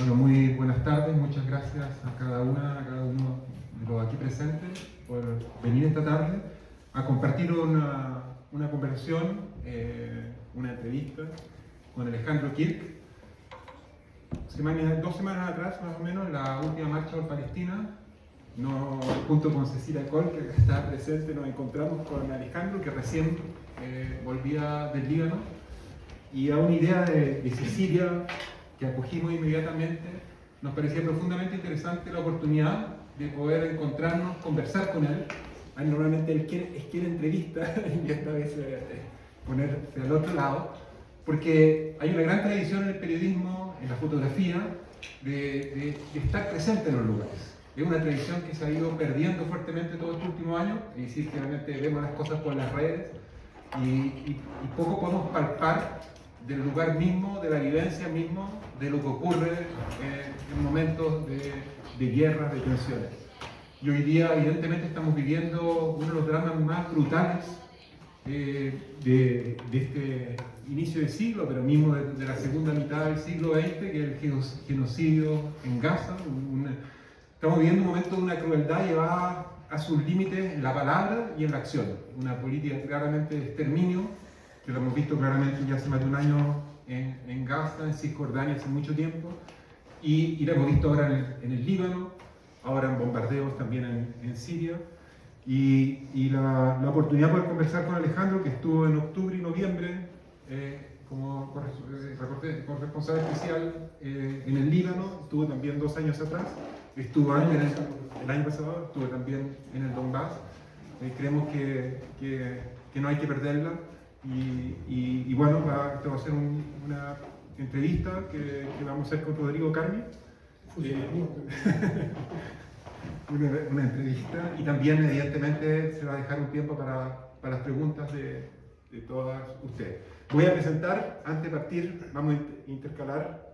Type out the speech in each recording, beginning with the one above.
Bueno, muy buenas tardes, muchas gracias a cada uno de los aquí presentes por venir esta tarde a compartir una conversación, una entrevista con Alejandro Kirk. 2 semanas atrás, más o menos, la última marcha por Palestina, junto con Cecilia Col, que estaba presente, nos encontramos con Alejandro, que recién volvía del Líbano, y a una idea de Cecilia que acogimos inmediatamente. Nos parecía profundamente interesante la oportunidad de poder encontrarnos, conversar con él. Normalmente él quiere entrevista y esta vez ponerse al otro lado, porque hay una gran tradición en el periodismo, en la fotografía, de estar presente en los lugares. Es una tradición que se ha ido perdiendo fuertemente todo este último año, es decir, que realmente vemos las cosas por las redes y poco podemos palpar del lugar mismo, de la vivencia mismo, de lo que ocurre en momentos de guerra, de tensiones. Y hoy día, evidentemente, estamos viviendo uno de los dramas más brutales de este inicio del siglo, pero mismo de la segunda mitad del siglo XX, que es el genocidio en Gaza. Estamos viviendo un momento de una crueldad llevada a sus límites en la palabra y en la acción. Una política claramente de exterminio, que lo hemos visto claramente ya hace más de un año en Gaza, en Cisjordania hace mucho tiempo, y lo hemos visto ahora en el Líbano, ahora en bombardeos también en Siria. Y la oportunidad de poder conversar con Alejandro, que estuvo en octubre y noviembre como corresponsal especial en el Líbano, estuvo también 2 años atrás, estuvo antes, el año pasado, estuvo también en el Donbass. Creemos que no hay que perderla. Y bueno, esta va a ser una entrevista que vamos a hacer con Rodrigo Carmi. Una entrevista, y también evidentemente se va a dejar un tiempo para las preguntas de todas ustedes. Voy a presentar, antes de partir, vamos a intercalar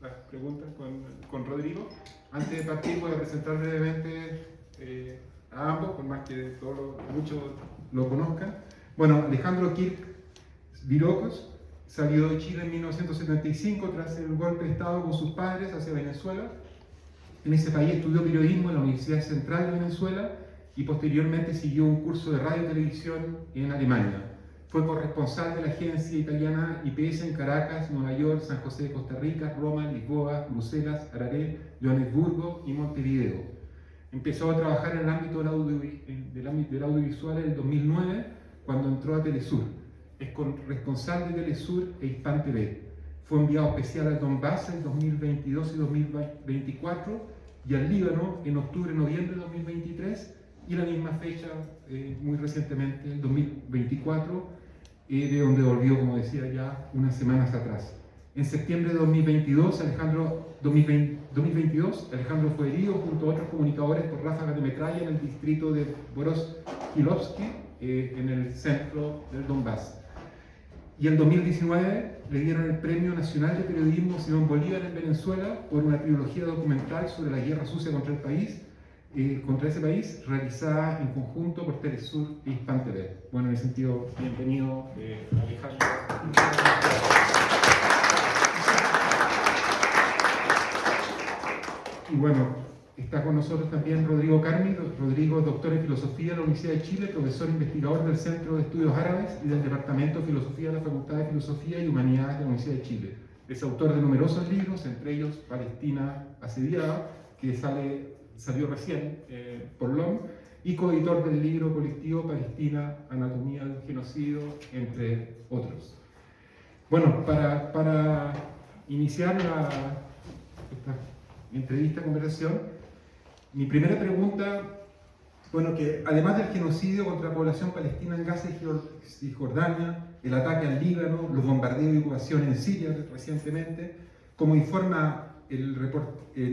las preguntas con Rodrigo. Antes de partir voy a presentar brevemente a ambos, por más que muchos lo conozcan. Bueno, Alejandro Kirk Virocos salió de Chile en 1975 tras el golpe de Estado con sus padres hacia Venezuela. En ese país estudió periodismo en la Universidad Central de Venezuela y posteriormente siguió un curso de radio y televisión en Alemania. Fue corresponsal de la agencia italiana IPS en Caracas, Nueva York, San José de Costa Rica, Roma, Lisboa, Bruselas, Harare, Johannesburgo y Montevideo. Empezó a trabajar en el ámbito del audiovisual en el 2009, cuando entró a Telesur. Es responsable de Telesur e Hispan TV. Fue enviado especial al Donbass en 2022 y 2024 y al Líbano en octubre-noviembre de 2023, y la misma fecha, muy recientemente, el 2024, de donde volvió, como decía, ya unas semanas atrás. En septiembre de 2022, Alejandro fue herido junto a otros comunicadores por ráfagas de metralla en el distrito de Boroskilovsky, en el centro del Donbass. Y en 2019 le dieron el Premio Nacional de Periodismo Simón Bolívar en Venezuela por una trilogía documental sobre la guerra sucia contra ese país, realizada en conjunto por Telesur e Hispan TV. Bueno, en ese sentido, bienvenido, Alejandro. Y bueno, está con nosotros también Rodrigo Carmi. Rodrigo es doctor en Filosofía de la Universidad de Chile, profesor investigador del Centro de Estudios Árabes y del Departamento de Filosofía de la Facultad de Filosofía y Humanidades de la Universidad de Chile. Es autor de numerosos libros, entre ellos Palestina asediada, que salió recién por LOM, y coeditor del libro colectivo Palestina, Anatomía del Genocidio, entre otros. Bueno, para iniciar esta entrevista, conversación, mi primera pregunta, bueno, que además del genocidio contra la población palestina en Gaza y Cisjordania, el ataque al Líbano, los bombardeos y ocupaciones en Siria recientemente, como informa el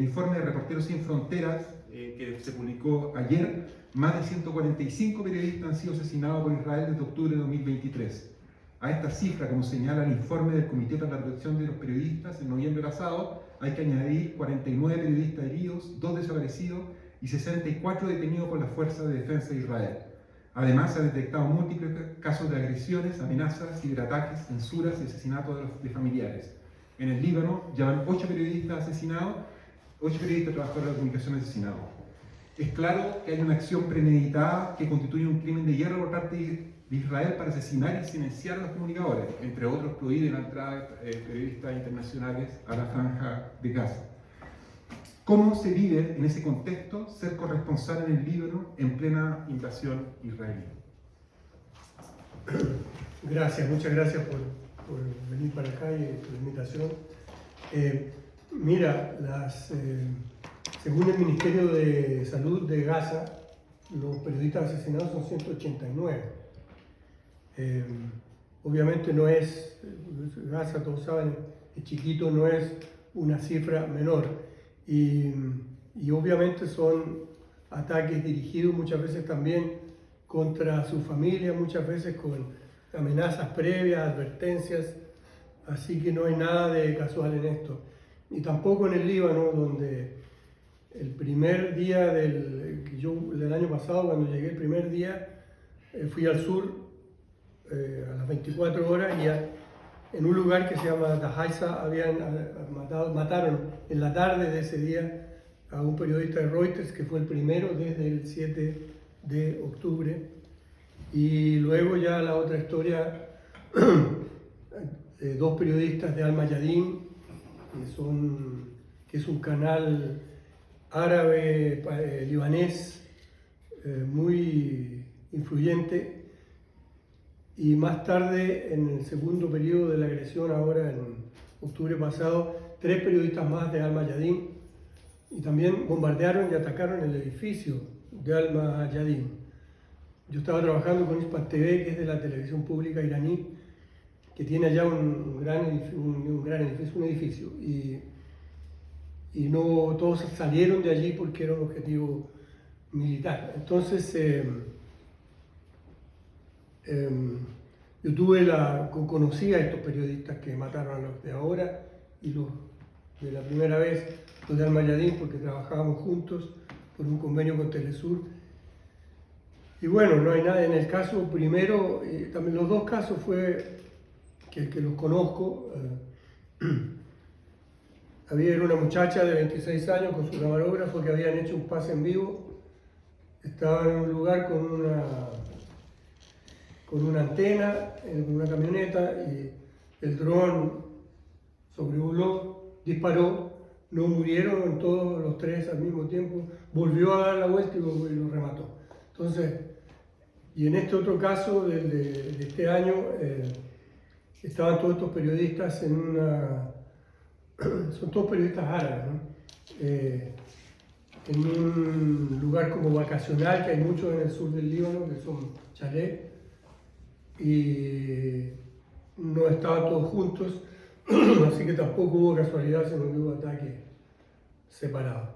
informe de Reporteros Sin Fronteras que se publicó ayer, más de 145 periodistas han sido asesinados por Israel desde octubre de 2023. A esta cifra, como señala el informe del Comité para la Protección de los Periodistas en noviembre pasado, hay que añadir 49 periodistas heridos, 2 desaparecidos y 64 detenidos por las Fuerzas de Defensa de Israel. Además, se han detectado múltiples casos de agresiones, amenazas, ciberataques, censuras y asesinatos de familiares. En el Líbano llevan 8 periodistas asesinados, 8 periodistas trabajadores de comunicación asesinados. Es claro que hay una acción premeditada que constituye un crimen de guerra por parte de Israel para asesinar y silenciar a los comunicadores. Entre otros, prohíbe la entrada de periodistas internacionales a la franja de Gaza. ¿Cómo se vive en ese contexto ser corresponsal en el Líbano en plena invasión israelí? Gracias, muchas gracias por venir para acá y por la invitación. Mira, según el Ministerio de Salud de Gaza, los periodistas asesinados son 189. Obviamente no es, Gaza, todos saben, es chiquito, no es una cifra menor. Y obviamente son ataques dirigidos muchas veces también contra su familia, muchas veces con amenazas previas, advertencias, así que no hay nada de casual en esto. Y tampoco en el Líbano, donde el primer día del año pasado, cuando llegué el primer día, fui al sur a las 24 horas y en un lugar que se llama Dahaisa mataron en la tarde de ese día a un periodista de Reuters, que fue el primero desde el 7 de octubre. Y luego ya la otra historia, 2 periodistas de Al Mayadin, que es un canal árabe libanés muy influyente. Y más tarde, en el segundo periodo de la agresión, ahora en octubre pasado, 3 periodistas más de Al Mayadin, y también bombardearon y atacaron el edificio de Al Mayadin. Yo estaba trabajando con Ispat TV, que es de la televisión pública iraní, que tiene allá un edificio, y no todos salieron de allí porque era un objetivo militar. Entonces, yo conocí a estos periodistas que mataron a los de ahora y los de la primera vez, los de Al Mayadin, porque trabajábamos juntos por un convenio con Telesur. Y bueno, no hay nada. En el caso primero, también los 2 casos fue que los conozco. Era una muchacha de 26 años con su camarógrafo que habían hecho un pase en vivo. Estaba en un lugar con una antena, en una camioneta, y el dron sobrevoló, disparó, no murieron todos los 3 al mismo tiempo, volvió a dar la vuelta y lo remató. Entonces, y en este otro caso de este año, estaban todos estos periodistas son todos periodistas árabes, ¿no? En un lugar como vacacional, que hay muchos en el sur del Líbano, que son chalés, y no estaban todos juntos, así que tampoco hubo casualidad, sino que hubo ataques separados.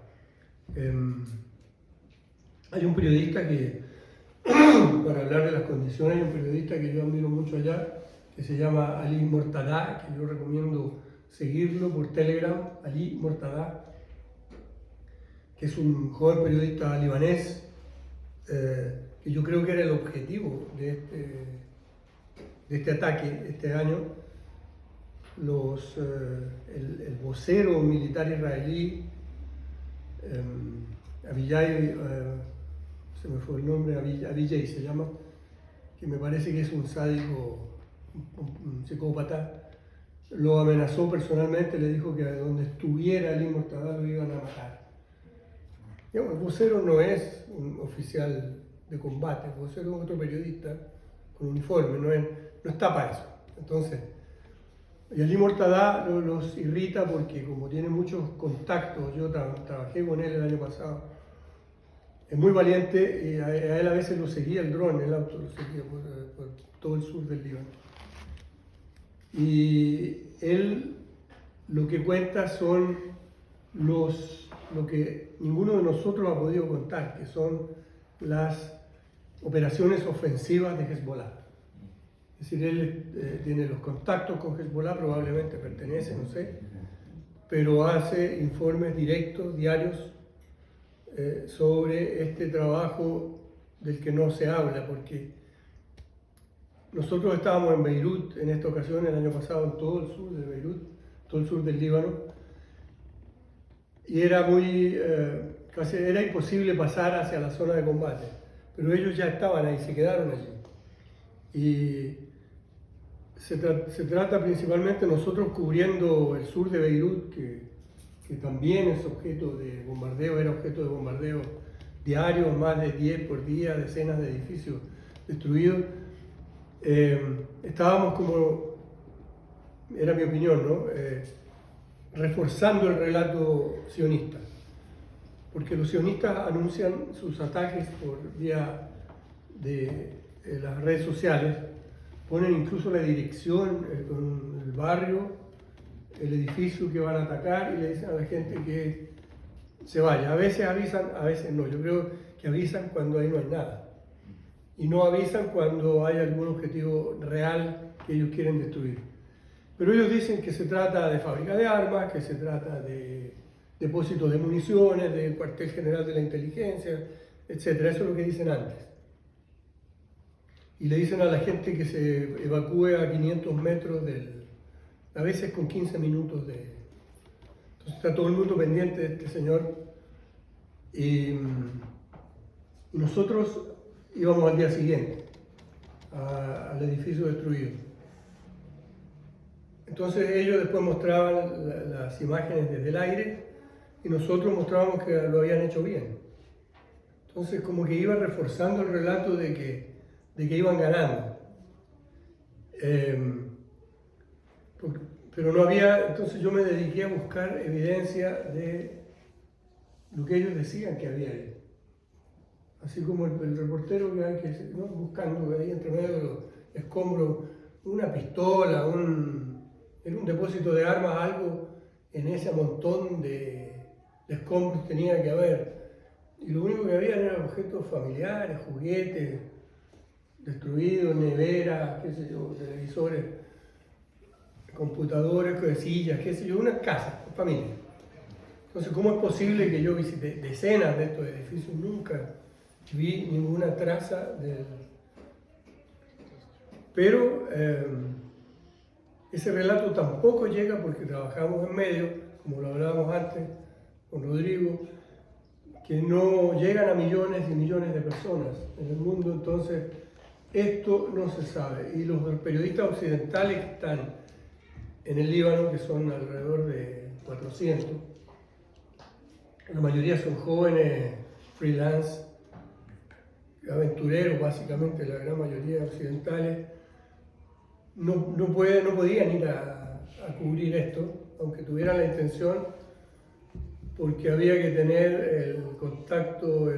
Hay un periodista que, para hablar de las condiciones, hay un periodista que yo admiro mucho allá, que se llama Ali Mortada, que yo recomiendo seguirlo por Telegram, Ali Mortada, que es un joven periodista libanés, que yo creo que era el objetivo de este ataque este año. El vocero militar israelí, Aviyai, se me fue el nombre, Aviyai se llama, que me parece que es un sádico, un psicópata, lo amenazó personalmente, le dijo que donde estuviera Ali Mortada lo iban a matar. El vocero no es un oficial de combate, el vocero es otro periodista con uniforme, no está para eso. Entonces, y Ali Mortada los irrita porque como tiene muchos contactos, yo trabajé con él el año pasado, es muy valiente y a él a veces lo seguía el dron, el auto lo seguía por todo el sur del Líbano. Y él lo que cuenta son lo que ninguno de nosotros ha podido contar, que son las operaciones ofensivas de Hezbollah. Es decir, él tiene los contactos con Hezbollah, probablemente pertenece, no sé, pero hace informes directos, diarios, sobre este trabajo del que no se habla, porque nosotros estábamos en Beirut en esta ocasión, el año pasado, en todo el sur de Beirut, todo el sur del Líbano, y era casi era imposible pasar hacia la zona de combate, pero ellos ya estaban ahí, se quedaron allí. Y se trata principalmente nosotros cubriendo el sur de Beirut, que también es objeto de bombardeo, era objeto de bombardeo diario, más de 10 por día, decenas de edificios destruidos. Estábamos como, era mi opinión, ¿no? Reforzando el relato sionista, porque los sionistas anuncian sus ataques por vía de las redes sociales, ponen incluso la dirección con el barrio, el edificio que van a atacar y le dicen a la gente que se vaya. A veces avisan, a veces no. Yo creo que avisan cuando ahí no hay nada y no avisan cuando hay algún objetivo real que ellos quieren destruir. Pero ellos dicen que se trata de fábrica de armas, que se trata de depósitos de municiones, del cuartel general de la inteligencia, etc. Eso es lo que dicen antes. Y le dicen a la gente que se evacúe a 500 metros a veces con 15 minutos de... Entonces está todo el mundo pendiente de este señor. Y nosotros íbamos al día siguiente al edificio destruido. Entonces ellos después mostraban las imágenes desde el aire y nosotros mostrábamos que lo habían hecho bien. Entonces como que iba reforzando el relato de que iban ganando. Pero no había, entonces yo me dediqué a buscar evidencia de lo que ellos decían que había ahí. Así como el reportero que hay que, ¿no? Buscando ahí entre medio de los escombros una pistola, era un depósito de armas, algo en ese montón de escombros tenía que haber. Y lo único que había eran objetos familiares, juguetes destruidos, neveras, qué sé yo, televisores, computadores, sillas, qué sé yo, una casa, familia. Entonces, ¿cómo es posible que yo visite decenas de estos edificios? Nunca vi ninguna traza de... Pero ese relato tampoco llega porque trabajamos en medio, como lo hablábamos antes con Rodrigo, que no llegan a millones y millones de personas en el mundo. Entonces, esto no se sabe. Y los periodistas occidentales que están en el Líbano, que son alrededor de 400, la mayoría son jóvenes, freelance, aventureros básicamente, la gran mayoría occidentales, no podían ir a cubrir esto, aunque tuvieran la intención, porque había que tener el contacto,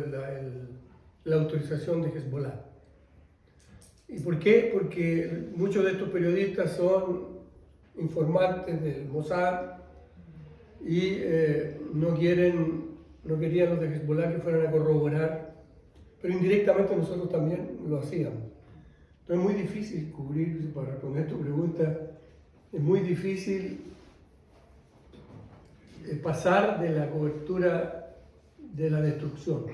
la autorización de Hezbollah. ¿Y por qué? Porque muchos de estos periodistas son informantes del Mossad y no querían los de Hezbollah que fueran a corroborar, pero indirectamente nosotros también lo hacíamos. Entonces es muy difícil cubrir, para responder tu pregunta, es muy difícil pasar de la cobertura de la destrucción.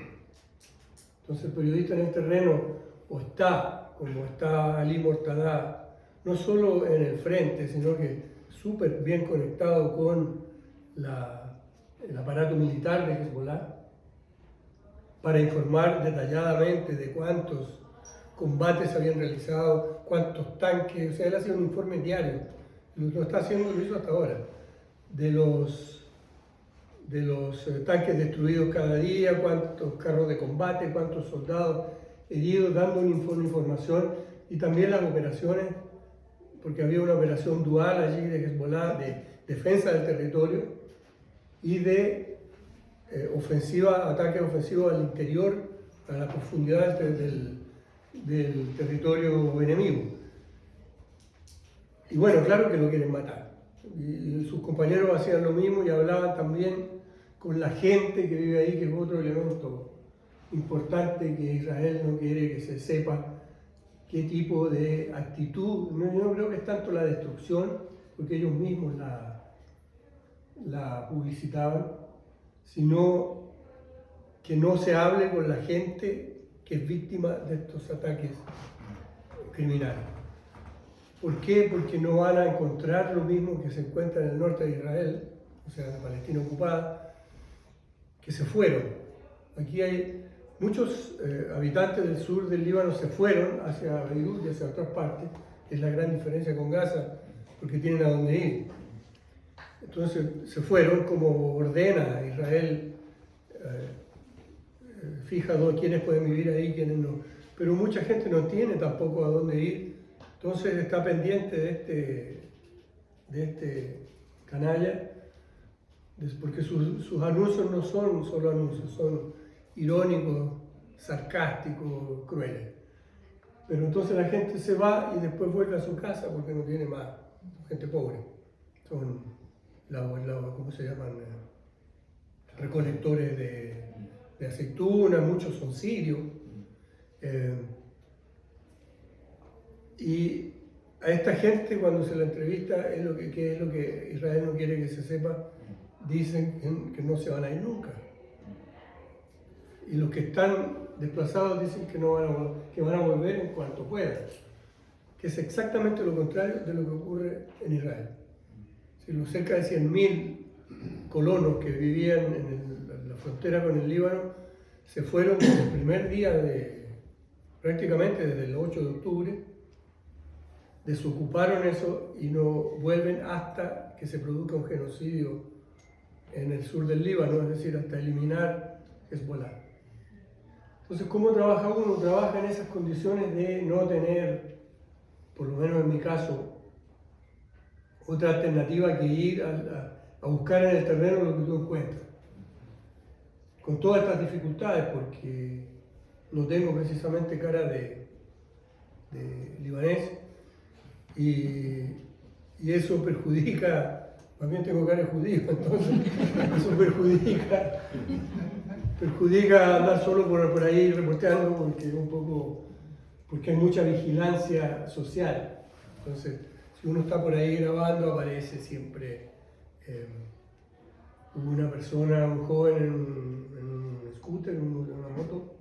Entonces el periodista en el terreno o está, como está Ali Mortada, no solo en el frente, sino que súper bien conectado con el aparato militar de Hezbollah, para informar detalladamente de cuántos combates se habían realizado, cuántos tanques, o sea, él hacía un informe diario, lo está haciendo, lo hizo hasta ahora, de los tanques destruidos cada día, cuántos carros de combate, cuántos soldados heridos, dando una información, y también las operaciones, porque había una operación dual allí de Hezbollah, de defensa del territorio y de ataque ofensivo al interior, a la profundidad del territorio enemigo. Y bueno, claro que lo quieren matar. Y sus compañeros hacían lo mismo y hablaban también con la gente que vive ahí, que es otro elemento importante que Israel no quiere que se sepa qué tipo de actitud. Yo no creo que es tanto la destrucción, porque ellos mismos la publicitaban, sino que no se hable con la gente que es víctima de estos ataques criminales. ¿Por qué? Porque no van a encontrar lo mismo que se encuentra en el norte de Israel, o sea, en la Palestina ocupada, que se fueron. Aquí hay muchos habitantes del sur del Líbano se fueron hacia Beirut y hacia otras partes. Es la gran diferencia con Gaza, porque tienen a dónde ir. Entonces se fueron como ordena Israel, fija quiénes pueden vivir ahí, quiénes no. Pero mucha gente no tiene tampoco a dónde ir, entonces está pendiente de este canalla, porque sus anuncios no son solo anuncios, son irónicos, sarcásticos, crueles. Pero entonces la gente se va y después vuelve a su casa porque no tiene más, gente pobre. Son ¿cómo se llaman? Recolectores de aceitunas, muchos son sirios. Y a esta gente cuando se la entrevista, ¿qué es lo que Israel no quiere que se sepa? Dicen que no se van a ir nunca. Y los que están desplazados dicen que van a volver en cuanto puedan, que es exactamente lo contrario de lo que ocurre en Israel. Si los cerca de 100.000 colonos que vivían en la frontera con el Líbano se fueron desde el primer día, prácticamente desde el 8 de octubre, desocuparon eso y no vuelven hasta que se produzca un genocidio en el sur del Líbano, es decir, hasta eliminar Hezbollah. Entonces, ¿cómo trabaja uno? Trabaja en esas condiciones de no tener, por lo menos en mi caso, otra alternativa que ir a buscar en el terreno lo que tú encuentras. Con todas estas dificultades, porque no tengo precisamente cara de libanés y eso perjudica, también tengo cara de judío, entonces eso perjudica andar solo por ahí reporteando porque hay mucha vigilancia social. Entonces, si uno está por ahí grabando, aparece siempre una persona, un joven en un scooter, en una moto,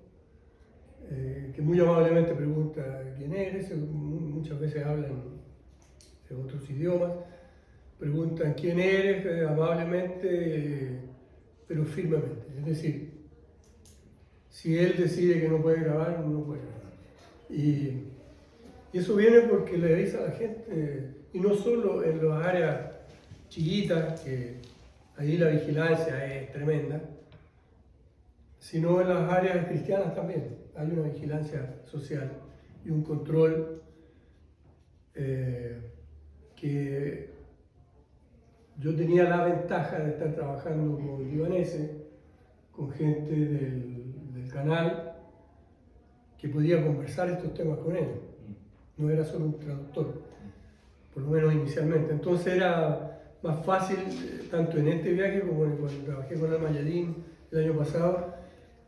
que muy amablemente pregunta quién eres, muchas veces hablan de otros idiomas, preguntan quién eres amablemente, pero firmemente. Es decir, si él decide que no puede grabar, no puede grabar. Y eso viene porque le dice a la gente, y no solo en las áreas chiquitas, que ahí la vigilancia es tremenda, sino en las áreas cristianas también. Hay una vigilancia social y un control que yo tenía la ventaja de estar trabajando con libaneses, con gente del canal, que podía conversar estos temas con ellos. No era solo un traductor, por lo menos inicialmente. Entonces era más fácil, tanto en este viaje como cuando trabajé con Alma Yadim el año pasado,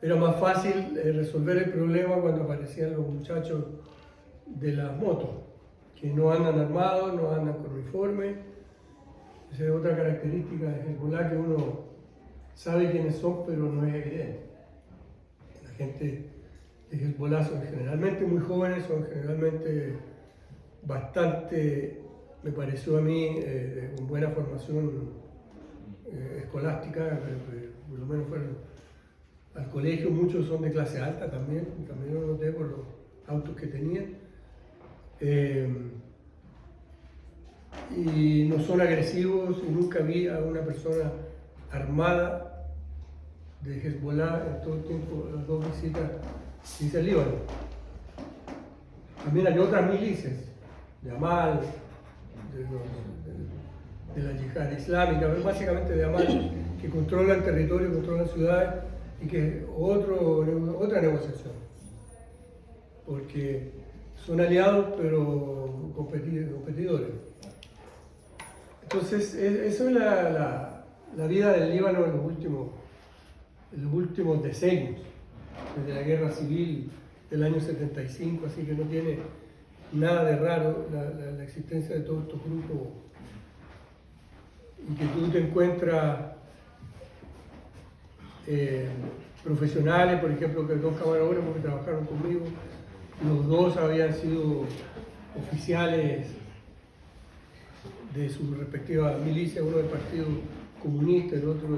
era más fácil resolver el problema cuando aparecían los muchachos de las motos, que no andan armados, no andan con uniforme. Esa es otra característica de Hezbollah, que uno sabe quiénes son, pero no es evidente. La gente de Hezbollah son generalmente muy jóvenes, son generalmente bastante, me pareció a mí, con buena formación escolástica, por lo menos fueron al colegio, muchos son de clase alta también lo noté por los autos que tenían. Y no son agresivos, y nunca vi a una persona armada de Hezbollah en todo el tiempo, las dos visitas que hice al Líbano. También hay otras milicias, de Amal, de la yihad islámica, pero básicamente de Amal, que controlan territorio, controlan ciudades, y que es otra negociación, porque son aliados pero competidores. Entonces, eso es la vida del Líbano en los últimos decenios, desde la guerra civil del año 75, así que no tiene nada de raro la existencia de todos estos grupos, y que tú te encuentras profesionales, por ejemplo, que dos camarógrafos que trabajaron conmigo, los dos habían sido oficiales de sus respectivas milicias, uno del Partido Comunista, el otro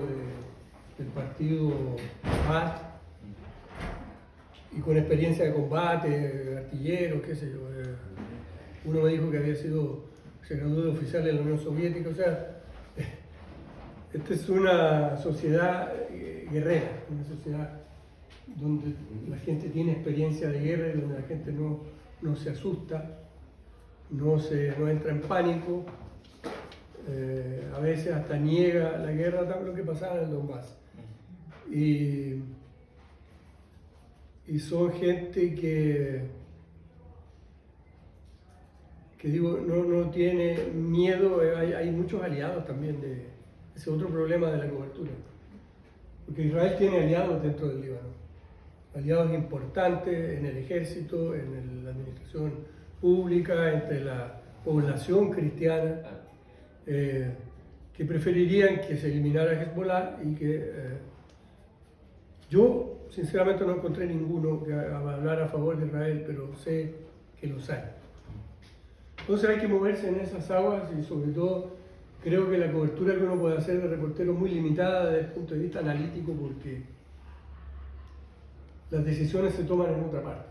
del Partido Baath, y con experiencia de combate, artilleros, qué sé yo. Uno me dijo que había sido, se graduó de oficial en la Unión Soviética, o sea, esta es una sociedad guerrera, una sociedad donde la gente tiene experiencia de guerra y donde la gente no se asusta, no entra en pánico, a veces hasta niega la guerra, tal lo que pasaba en el Donbass. Y son gente que digo, no tiene miedo. Hay muchos aliados también ese otro problema de la cobertura. Porque Israel tiene aliados dentro del Líbano, aliados importantes en el ejército, en la administración pública, entre la población cristiana, que preferirían que se eliminara Hezbollah y que yo sinceramente no encontré ninguno que hablara a favor de Israel, pero sé que los hay. Entonces hay que moverse en esas aguas y sobre todo creo que la cobertura que uno puede hacer de reportero es muy limitada desde el punto de vista analítico porque las decisiones se toman en otra parte.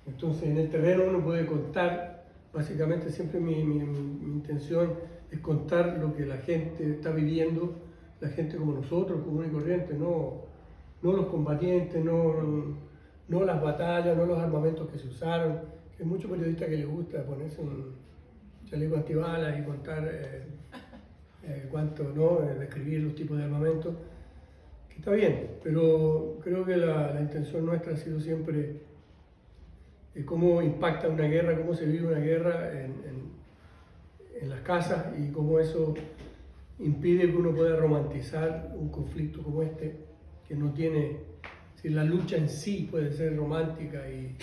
Entonces en el terreno uno puede contar, básicamente siempre mi intención es contar lo que la gente está viviendo, la gente como nosotros, común y corriente, no los combatientes, no las batallas, no los armamentos que se usaron. Hay muchos periodistas que les gusta ponerse un chaleco antibalas y contar describir los tipos de armamentos, que está bien, pero creo que la intención nuestra ha sido siempre cómo impacta una guerra, cómo se vive una guerra en las casas y cómo eso impide que uno pueda romantizar un conflicto como este, que no tiene, si la lucha en sí puede ser romántica y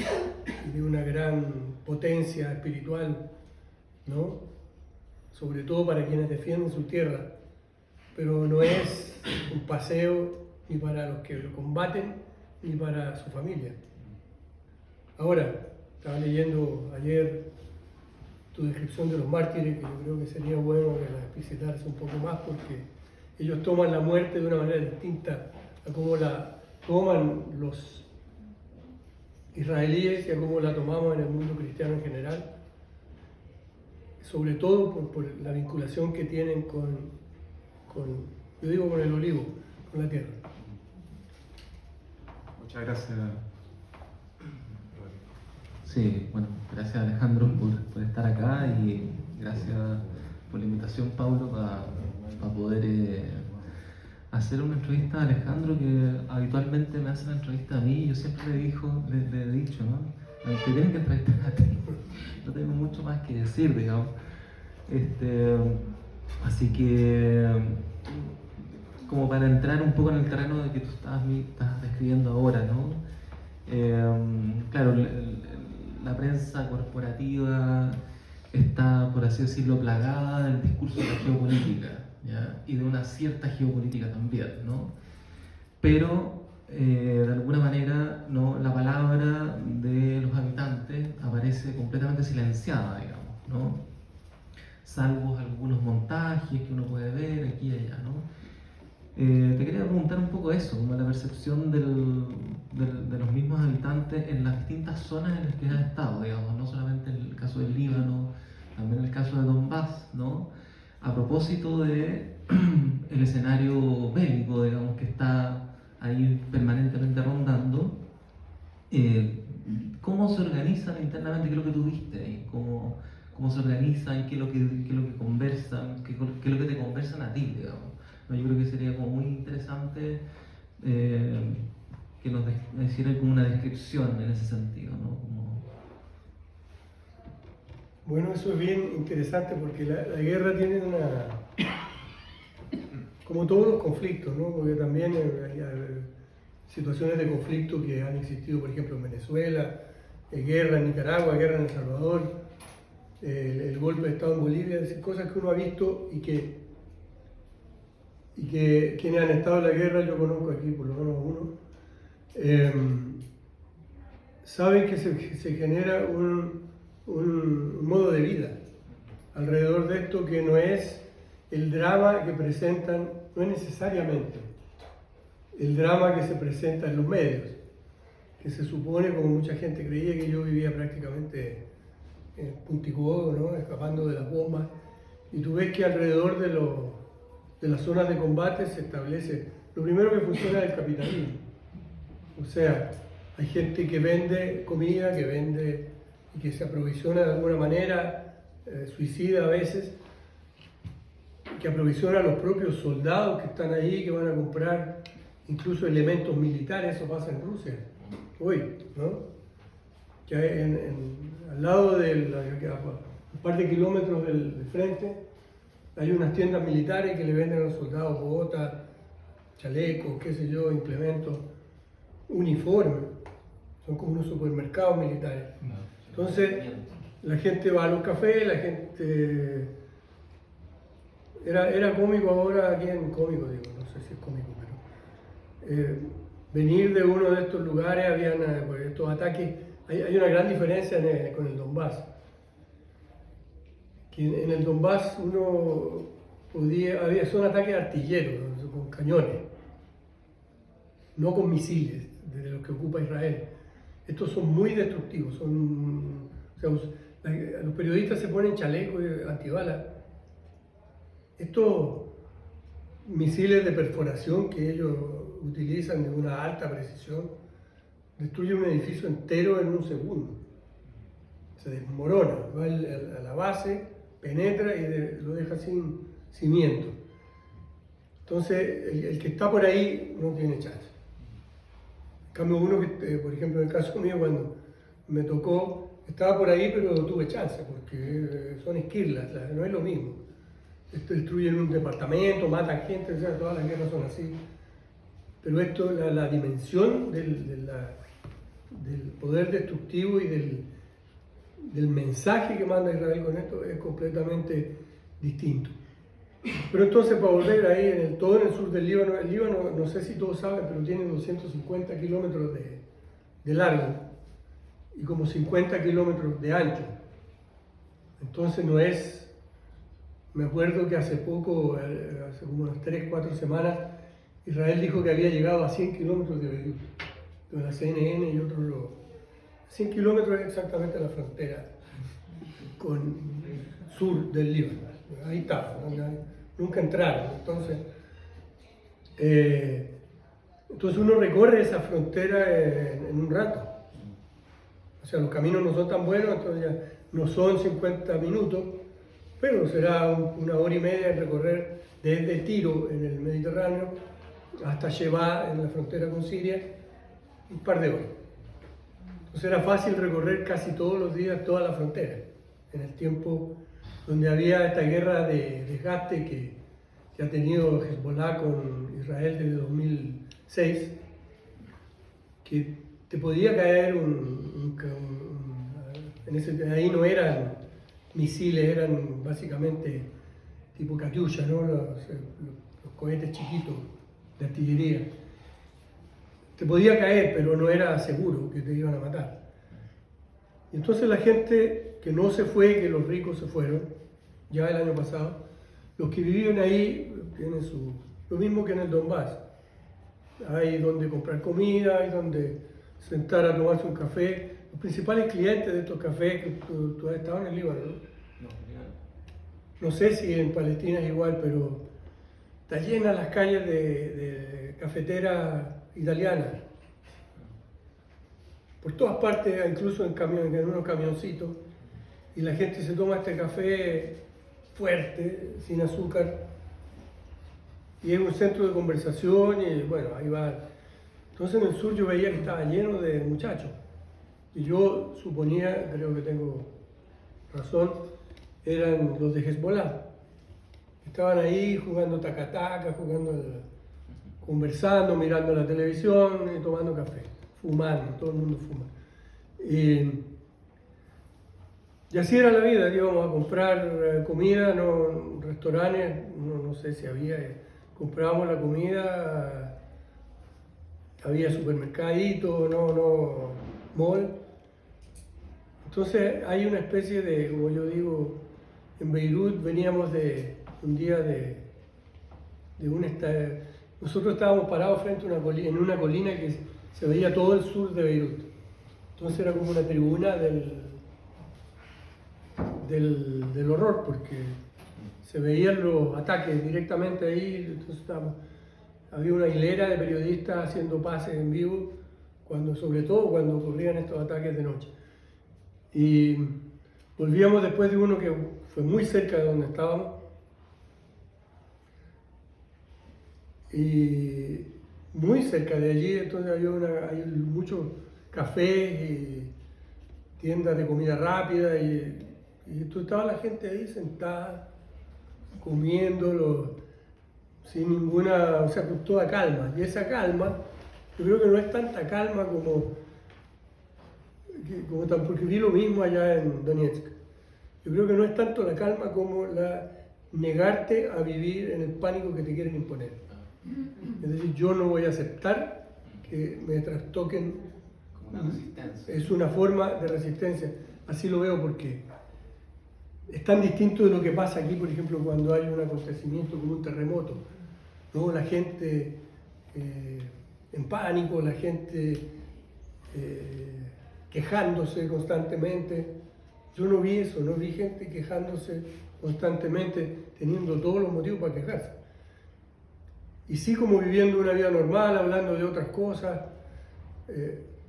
de una gran potencia espiritual, ¿no? Sobre todo para quienes defienden su tierra, pero no es un paseo ni para los que lo combaten ni para su familia. Ahora, estaba leyendo ayer tu descripción de los mártires, que yo creo que sería bueno que la explicitaras un poco más, porque ellos toman la muerte de una manera distinta a cómo la toman los israelíes y a cómo la tomamos en el mundo cristiano en general, sobre todo por la vinculación que tienen con el olivo, con la tierra. Muchas gracias. Sí, bueno, gracias Alejandro por estar acá y gracias por la invitación, Pablo, para poder hacer una entrevista a Alejandro, que habitualmente me hace la entrevista a mí. Yo siempre le he dicho, ¿no? Te tienen que entrevistar a ti. No tengo mucho más que decir, digamos. Así que, como para entrar un poco en el terreno de que tú estás describiendo ahora, ¿no? Claro, la prensa corporativa está, por así decirlo, plagada del discurso de la geopolítica, ¿ya? Y de una cierta geopolítica también, ¿no? Pero de alguna manera, ¿no?, la palabra de los habitantes aparece completamente silenciada, digamos, ¿no? Salvo algunos montajes que uno puede ver aquí y allá, ¿no? Te quería preguntar un poco eso, como la percepción de los mismos habitantes en las distintas zonas en las que has estado, digamos, no solamente en el caso del Líbano, también en el caso de Donbass, ¿no? A propósito de el escenario bélico, digamos, que está ahí permanentemente rondando, ¿cómo se organizan internamente? ¿Qué es lo que tú viste ahí? ¿Cómo se organizan? ¿Qué es lo que conversan? ¿Qué es lo que te conversan a ti, digamos? ¿No? Yo creo que sería como muy interesante que nos hicieran como una descripción en ese sentido, ¿no? Bueno, eso es bien interesante porque la guerra tiene como todos los conflictos, ¿no? Porque también hay situaciones de conflicto que han existido, por ejemplo, en Venezuela, guerra en Nicaragua, guerra en El Salvador, el golpe de Estado en Bolivia, es decir, cosas que uno ha visto y que quienes han estado en la guerra, yo conozco aquí por lo menos uno, saben que se genera un modo de vida alrededor de esto que no es el drama que presentan, no es necesariamente el drama que se presenta en los medios, que se supone, como mucha gente creía, que yo vivía prácticamente en Punticodo, ¿no? Escapando de las bombas, y tú ves que alrededor de las zonas de combate se establece, lo primero que funciona es el capitalismo. O sea, hay gente que vende comida, que vende y que se aprovisiona de alguna manera, suicida a veces, que aprovisiona a los propios soldados que están ahí, que van a comprar incluso elementos militares. Eso pasa en Rusia hoy, ¿no? Que al lado de un par de kilómetros del frente hay unas tiendas militares que le venden a los soldados botas, chalecos, qué sé yo, implementos, uniformes. Son como unos supermercados militares. Entonces, la gente va a los cafés, la gente... Era cómico ahora, aquí en cómico digo, no sé si es cómico, pero... venir de uno de estos lugares, habían estos ataques, hay una gran diferencia con el Donbass. Que en el Donbass son ataques artilleros, con cañones, no con misiles, de los que ocupa Israel. Estos son muy destructivos, o sea, los periodistas se ponen chalecos antibalas. Estos misiles de perforación que ellos utilizan de una alta precisión destruyen un edificio entero en un segundo. Se desmorona, va a la base, penetra y lo deja sin cimiento. Entonces, el que está por ahí no tiene chance. En cambio, uno que, por ejemplo, en el caso mío, cuando me tocó, estaba por ahí, pero no tuve chance, porque son esquirlas, no es lo mismo. Esto destruyen un departamento, matan gente, o sea, todas las guerras son así. Pero esto, la dimensión del poder destructivo y del mensaje que manda Israel con esto es completamente distinto. Pero entonces, para volver ahí, todo en el sur del Líbano, el Líbano, no sé si todos saben, pero tiene 250 kilómetros de largo y como 50 kilómetros de ancho. Entonces no es... Me acuerdo que hace poco, hace como unas 3-4 semanas, Israel dijo que había llegado a 100 kilómetros de Beirut. De la CNN y otros 100 kilómetros es exactamente la frontera con sur del Líbano. Ahí está, nunca entraron. Entonces uno recorre esa frontera en un rato. O sea, los caminos no son tan buenos, entonces ya no son 50 minutos, pero será una hora y media en recorrer desde Tiro en el Mediterráneo hasta Sheba en la frontera con Siria, un par de horas. Entonces era fácil recorrer casi todos los días toda la frontera, en el tiempo donde había esta guerra de desgaste que ha tenido Hezbollah con Israel desde 2006, que te podía caer ahí no eran misiles, eran básicamente tipo Katyusha, ¿no? Los cohetes chiquitos de artillería. Te podía caer, pero no era seguro que te iban a matar. Y entonces la gente que no se fue, que los ricos se fueron, ya el año pasado, los que vivían ahí tienen lo mismo que en el Donbass. Hay donde comprar comida, hay donde sentar a tomarse un café. Los principales clientes de estos cafés, que tú has estado en el Líbano, ¿no? No sé si en Palestina es igual, pero está llena las calles de cafeteras italianas. Por todas partes, incluso en unos camioncitos, y la gente se toma este café fuerte, sin azúcar, y es un centro de conversación, y bueno, ahí va. Entonces en el sur yo veía que estaba lleno de muchachos, y yo suponía, creo que tengo razón, eran los de Hezbollah. Estaban ahí jugando tacataca, conversando, mirando la televisión y tomando café, fumando, todo el mundo fuma. Y así era la vida, íbamos a comprar comida, no restaurantes, no sé si había, comprábamos la comida, había supermercadito, no mall. Entonces hay una especie de, como yo digo, en Beirut veníamos de un día de nosotros estábamos parados frente a en una colina que se veía todo el sur de Beirut. Entonces era como una tribuna del horror, porque se veían los ataques directamente ahí. Entonces había una hilera de periodistas haciendo pases en vivo, sobre todo cuando ocurrían estos ataques de noche. Y volvíamos después de uno que fue muy cerca de donde estábamos, y muy cerca de allí. Entonces hay muchos cafés y tiendas de comida rápida, y entonces estaba la gente ahí sentada, comiendo, sin ninguna, o sea, con toda calma. Y esa calma, yo creo que no es tanta calma porque vi lo mismo allá en Donetsk. Yo creo que no es tanto la calma como negarte a vivir en el pánico que te quieren imponer. Es decir, yo no voy a aceptar que me trastoquen. Como una resistencia. Es una forma de resistencia, así lo veo, porque es tan distinto de lo que pasa aquí, por ejemplo, cuando hay un acontecimiento como un terremoto, ¿no? La gente en pánico, la gente quejándose constantemente. Yo no vi eso, no vi gente quejándose constantemente, teniendo todos los motivos para quejarse. Y sí, como viviendo una vida normal, hablando de otras cosas.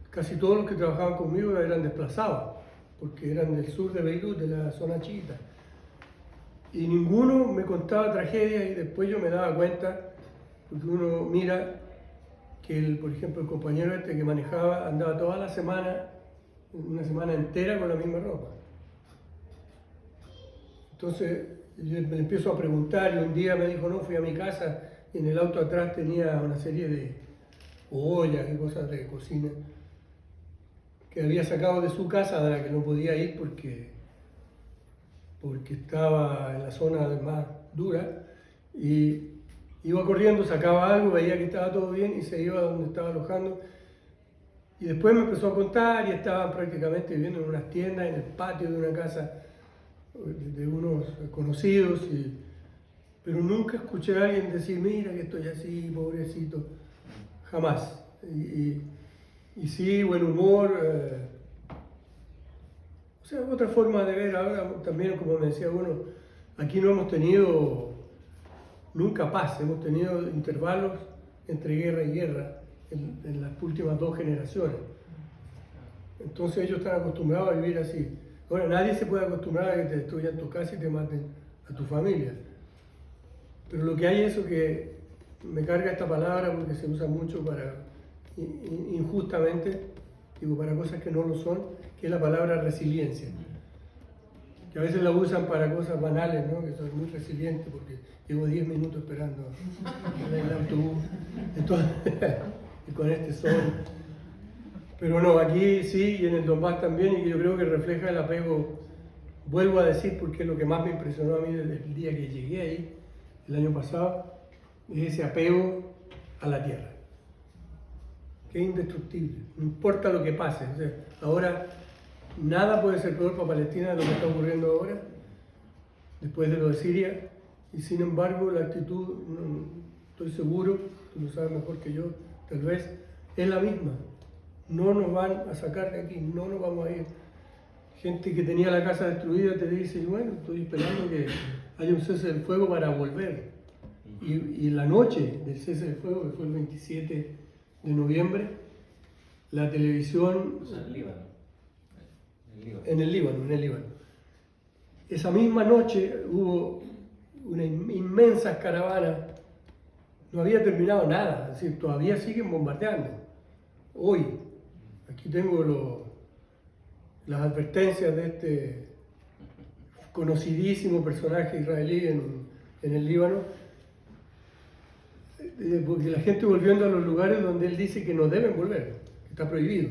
Casi todos los que trabajaban conmigo eran desplazados, porque eran del sur de Beirut, de la zona chiita. Y ninguno me contaba tragedias, y después yo me daba cuenta, porque uno mira que, por ejemplo, el compañero este que manejaba andaba toda la semana, una semana entera con la misma ropa. Entonces yo me empiezo a preguntar, y un día me dijo, no, fui a mi casa y en el auto atrás tenía una serie de ollas y cosas de cocina que había sacado de su casa, de la que no podía ir porque estaba en la zona más dura, y iba corriendo, sacaba algo, veía que estaba todo bien y se iba a donde estaba alojando. Y después me empezó a contar, y estaban prácticamente viviendo en unas tiendas, en el patio de una casa de unos conocidos, pero nunca escuché a alguien decir, mira que estoy así, pobrecito, jamás. Y sí, buen humor, o sea, otra forma de ver. Ahora también, como me decía uno, aquí no hemos tenido nunca paz, hemos tenido intervalos entre guerra y guerra en las últimas 2 generaciones. Entonces ellos están acostumbrados a vivir así. Ahora, nadie se puede acostumbrar a que te destruyan tu casa y te maten a tu familia. Pero lo que hay es eso, que me carga esta palabra porque se usa mucho injustamente, digo, para cosas que no lo son, que es la palabra resiliencia. Que a veces la usan para cosas banales, ¿no? Que soy muy resiliente porque llevo 10 minutos esperando en el autobús. Entonces, y con este sol. Pero no, aquí sí, y en el Donbass también, y que yo creo que refleja el apego, vuelvo a decir, porque es lo que más me impresionó a mí desde el día que llegué ahí, el año pasado, es ese apego a la tierra, que es indestructible, no importa lo que pase. O sea, ahora nada puede ser peor para Palestina de lo que está ocurriendo ahora, después de lo de Siria, y sin embargo la actitud, estoy seguro, tú lo sabes mejor que yo, tal vez, es la misma. No nos van a sacar de aquí, no nos vamos a ir. Gente que tenía la casa destruida te dice, bueno, estoy esperando que haya un cese del fuego para volver. Y la noche del cese del fuego, que fue el 27 de noviembre, la televisión... O sea, en Líbano. En el Líbano. Esa misma noche hubo una inmensa caravana, no había terminado nada, es decir, todavía siguen bombardeando. Hoy, aquí tengo las advertencias de este conocidísimo personaje israelí en el Líbano, porque la gente volviendo a los lugares donde él dice que no deben volver, que está prohibido,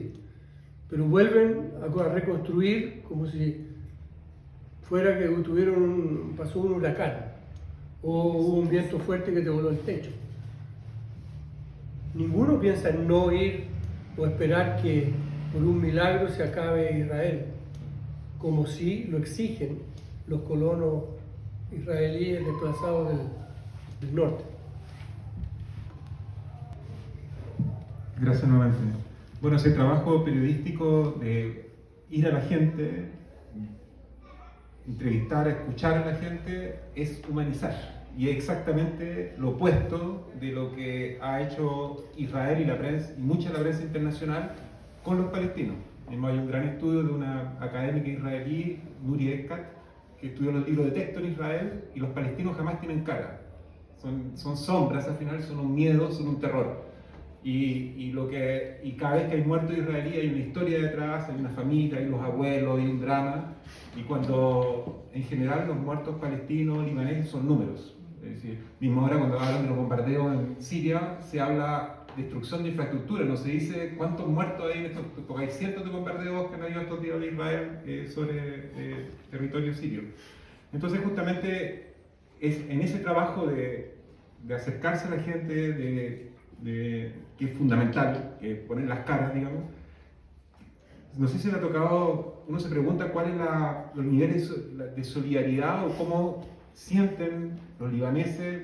pero vuelven a reconstruir como si fuera que pasó un huracán o hubo un viento fuerte que te voló el techo. Ninguno piensa en no ir o esperar que por un milagro se acabe Israel, como si lo exigen los colonos israelíes desplazados del norte. Gracias nuevamente. Bueno, ese trabajo periodístico de ir a la gente, entrevistar, escuchar a la gente, es humanizar. Y es exactamente lo opuesto de lo que ha hecho Israel y la prensa, y mucha de la prensa internacional, con los palestinos. Hay un gran estudio de una académica israelí, Nuri Ekat, que estudió los libros de texto en Israel, y los palestinos jamás tienen cara. Son sombras al final, son un miedo, son un terror. Y cada vez que hay muertos israelíes hay una historia detrás, hay una familia, hay los abuelos, hay un drama. Y cuando en general los muertos palestinos, libaneses son números. Es decir, mismo ahora cuando hablan de los bombardeos en Siria, se habla de destrucción de infraestructura, no se dice cuántos muertos hay en estos, porque hay cientos de bombardeos que han habido estos días de Israel sobre territorio sirio. Entonces justamente es en ese trabajo de acercarse a la gente, que es fundamental, poner las caras, digamos. No sé si le ha tocado, uno se pregunta cuáles los niveles de solidaridad o cómo sienten los libaneses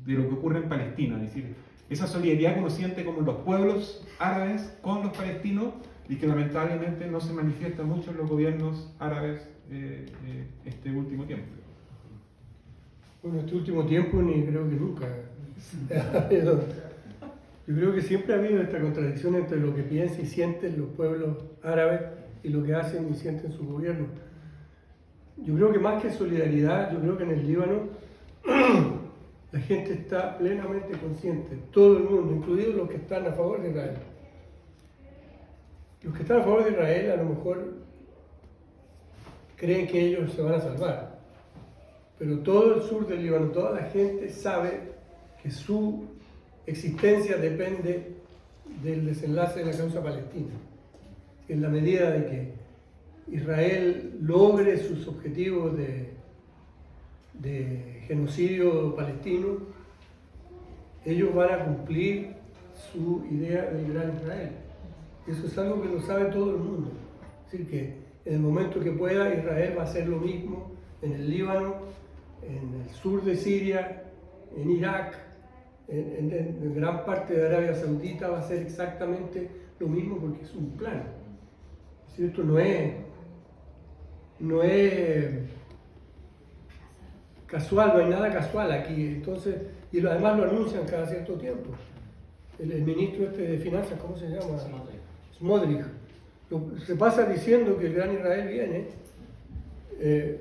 de lo que ocurre en Palestina. Es decir, esa solidaridad que uno siente como los pueblos árabes con los palestinos y que lamentablemente no se manifiesta mucho en los gobiernos árabes este último tiempo. Bueno, este último tiempo ni creo que nunca. Yo creo que siempre ha habido esta contradicción entre lo que piensan y sienten los pueblos árabes y lo que hacen y sienten sus gobiernos. Yo creo que más que solidaridad, yo creo que en el Líbano la gente está plenamente consciente, todo el mundo, incluidos los que están a favor de Israel. Los que están a favor de Israel a lo mejor creen que ellos se van a salvar, pero todo el sur del Líbano, toda la gente sabe que su existencia depende del desenlace de la causa palestina. En la medida de que Israel logre sus objetivos de genocidio palestino, ellos van a cumplir su idea del gran Israel. Eso es algo que lo sabe todo el mundo. Es decir, que en el momento que pueda, Israel va a hacer lo mismo en el Líbano, en el sur de Siria, en Irak, en gran parte de Arabia Saudita va a ser exactamente lo mismo porque es un plan. Es decir, esto no es casual, no hay nada casual aquí. Entonces, y además lo anuncian cada cierto tiempo. El ministro de Finanzas, ¿cómo se llama? Smotrich. Se pasa diciendo que el gran Israel viene.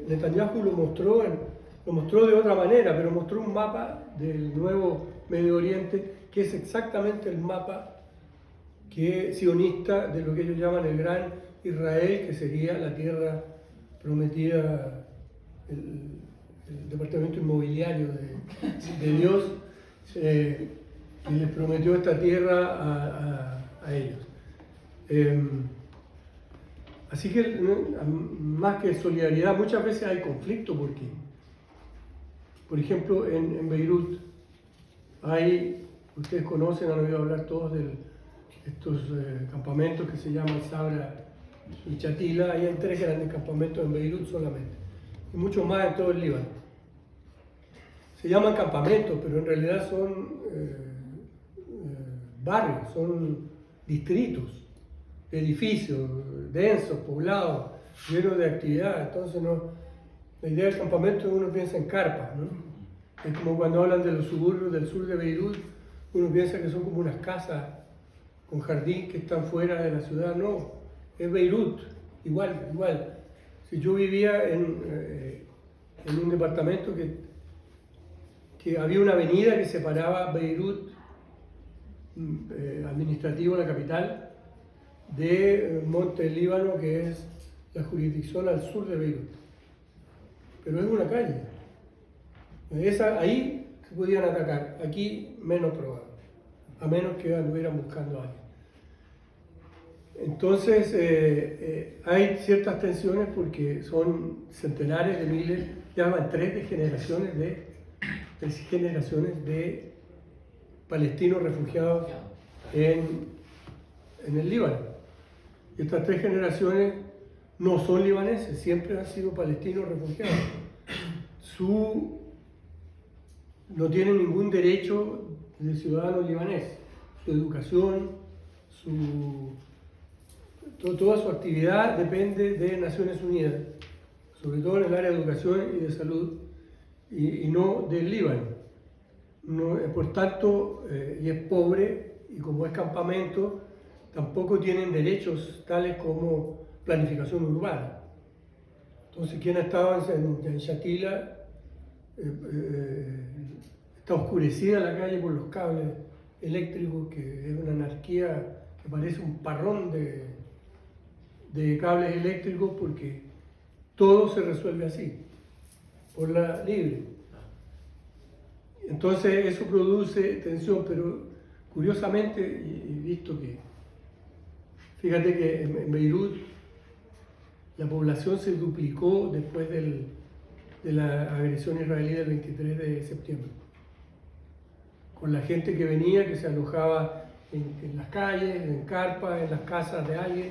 Netanyahu lo mostró de otra manera, pero mostró un mapa del nuevo Medio Oriente, que es exactamente el mapa sionista de lo que ellos llaman el Gran Israel, que sería la tierra prometida, el departamento inmobiliario de Dios, que les prometió esta tierra a ellos. Así que más que solidaridad, muchas veces hay conflicto porque, por ejemplo, en Beirut ustedes conocen, han oído hablar todos de estos campamentos que se llaman Sabra y Chatila. Hay 3 grandes campamentos en Beirut solamente, y muchos más en todo el Líbano. Se llaman campamentos, pero en realidad son barrios, son distritos, edificios densos, poblados, llenos de actividad. Entonces la idea del campamento uno piensa en carpas, ¿no? Es como cuando hablan de los suburbios del sur de Beirut, uno piensa que son como unas casas con jardín que están fuera de la ciudad. No, es Beirut, igual. Si yo vivía en un departamento que había una avenida que separaba Beirut, administrativo, la capital, de Monte Líbano, que es la jurisdicción al sur de Beirut. Pero es una calle. Ahí se podían atacar, aquí menos probable, a menos que anduvieran buscando a alguien. Entonces hay ciertas tensiones porque son centenares de miles, ya van 3 generaciones de palestinos refugiados en el Líbano. Y estas 3 generaciones no son libaneses, siempre han sido palestinos refugiados. No tienen ningún derecho de ciudadano libanés. Su educación, toda su actividad depende de Naciones Unidas, sobre todo en el área de educación y de salud, y no del Líbano. No, por tanto, y es pobre, y como es campamento, tampoco tienen derechos tales como planificación urbana. Entonces, quien ha estado en Shatila, está oscurecida la calle por los cables eléctricos, que es una anarquía que parece un parrón de cables eléctricos, porque todo se resuelve así, por la libre. Entonces eso produce tensión, pero curiosamente he visto que, fíjate que en Beirut la población se duplicó después de la agresión israelí del 23 de septiembre. Con la gente que venía, que se alojaba en las calles, en carpas, en las casas de alguien.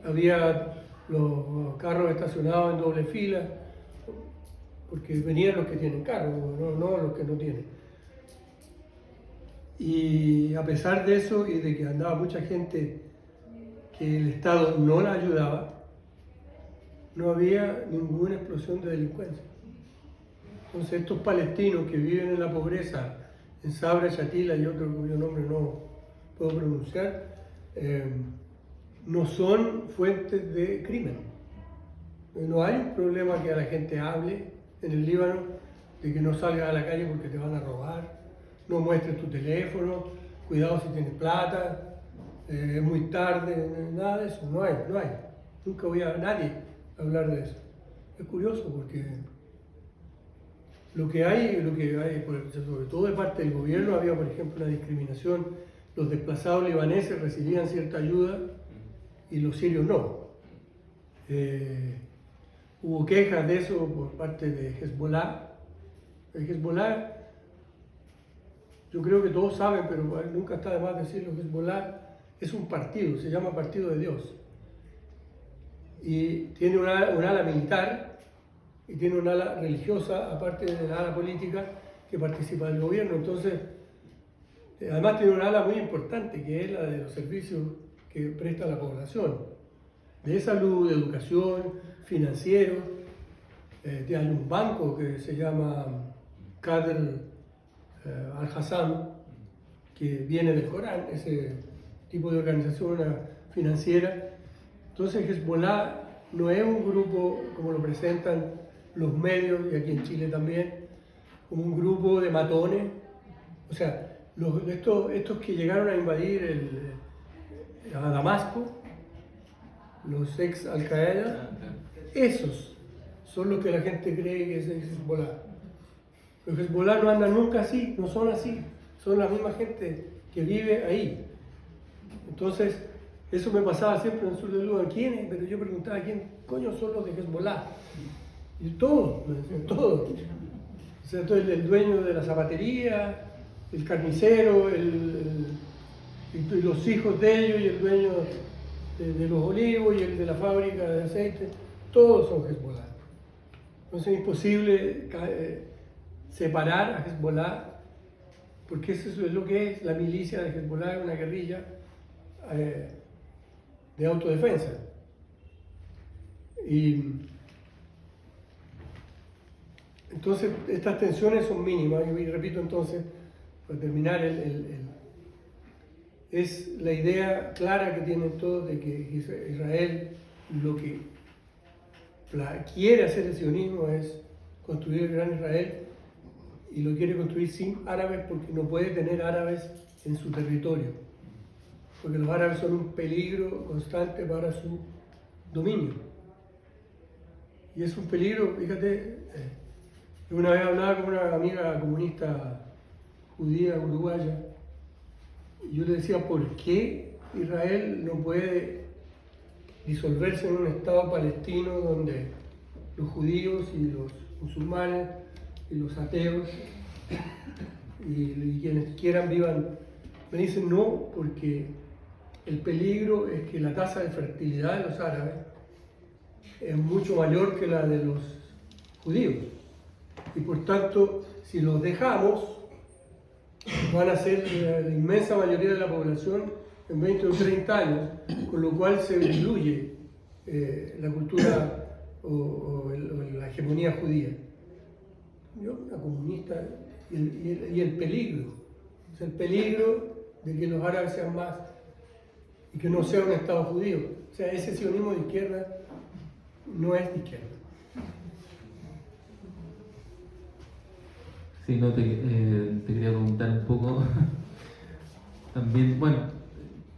Había los carros estacionados en doble fila, porque venían los que tienen carro, no los que no tienen. Y a pesar de eso y de que andaba mucha gente que el Estado no la ayudaba, no había ninguna explosión de delincuencia. Entonces estos palestinos que viven en la pobreza, en Sabra, Shatila y otro cuyo nombre no puedo pronunciar, no son fuentes de crimen. No hay un problema que a la gente hable en el Líbano de que no salgas a la calle porque te van a robar, no muestres tu teléfono, cuidado si tienes plata, es muy tarde, nada de eso, no hay. Nunca voy a nadie hablar de eso. Es curioso porque lo que hay, sobre todo de parte del gobierno, había por ejemplo una discriminación. Los desplazados libaneses recibían cierta ayuda y los sirios no. Hubo quejas de eso por parte de Hezbollah. El Hezbollah, yo creo que todos saben, pero nunca está de más decirlo, Hezbollah es un partido, se llama Partido de Dios. Y tiene un ala militar y tiene un ala religiosa, aparte de la ala política que participa del gobierno. Entonces, además tiene un ala muy importante, que es la de los servicios que presta la población, de salud, de educación, financiero. Hay un banco que se llama Qadr al-Hassan, que viene del Corán, ese tipo de organización financiera. Entonces Hezbollah no es un grupo como lo presentan los medios, y aquí en Chile también, como un grupo de matones. O sea, estos que llegaron a invadir a Damasco, los ex Al-Qaeda, esos son los que la gente cree que es Hezbollah. Los Hezbollah no andan nunca así, no son así, son la misma gente que vive ahí. Entonces, eso me pasaba siempre en el sur de Líbano. ¿Quién? Pero yo preguntaba, ¿quién coño son los de Hezbollah? Y todos, me decían, todos. O sea, entonces el dueño de la zapatería, el carnicero, y los hijos de ellos, y el dueño de los olivos, y el de la fábrica de aceite, todos son Hezbollah. Entonces es imposible separar a Hezbollah, porque eso es lo que es la milicia de Hezbollah, es una guerrilla de autodefensa. Y entonces estas tensiones son mínimas, y repito entonces, para terminar, es la idea clara que tienen todos de que Israel lo que quiere hacer el sionismo es construir el gran Israel, y lo quiere construir sin árabes porque no puede tener árabes en su territorio, porque los árabes son un peligro constante para su dominio. Y es un peligro, fíjate, yo una vez hablaba con una amiga comunista judía uruguaya, y yo le decía, ¿por qué Israel no puede disolverse en un Estado palestino donde los judíos y los musulmanes y los ateos y quienes quieran vivan? Me dicen no, porque el peligro es que la tasa de fertilidad de los árabes es mucho mayor que la de los judíos. Y por tanto, si los dejamos, van a ser la inmensa mayoría de la población en 20 o 30 años, con lo cual se diluye la cultura o la hegemonía judía. La comunista y el peligro, o sea, el peligro de que los árabes sean más y que no sea un Estado judío. O sea, ese sionismo de izquierda no es de izquierda. Sí, no, te quería preguntar un poco también, bueno,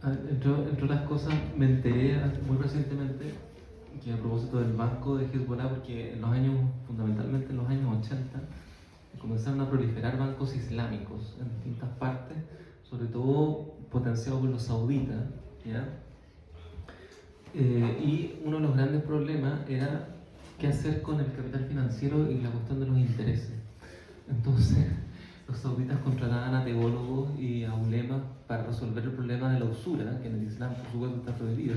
entre otras cosas me enteré muy recientemente que a propósito del banco de Hezbollah, porque en los años, fundamentalmente en los años 80, comenzaron a proliferar bancos islámicos en distintas partes, sobre todo potenciados por los sauditas, ¿ya? Y uno de los grandes problemas era qué hacer con el capital financiero y la cuestión de los intereses. Entonces, los sauditas contrataban a teólogos y a ulemas para resolver el problema de la usura, que en el Islam, por supuesto, está prohibido.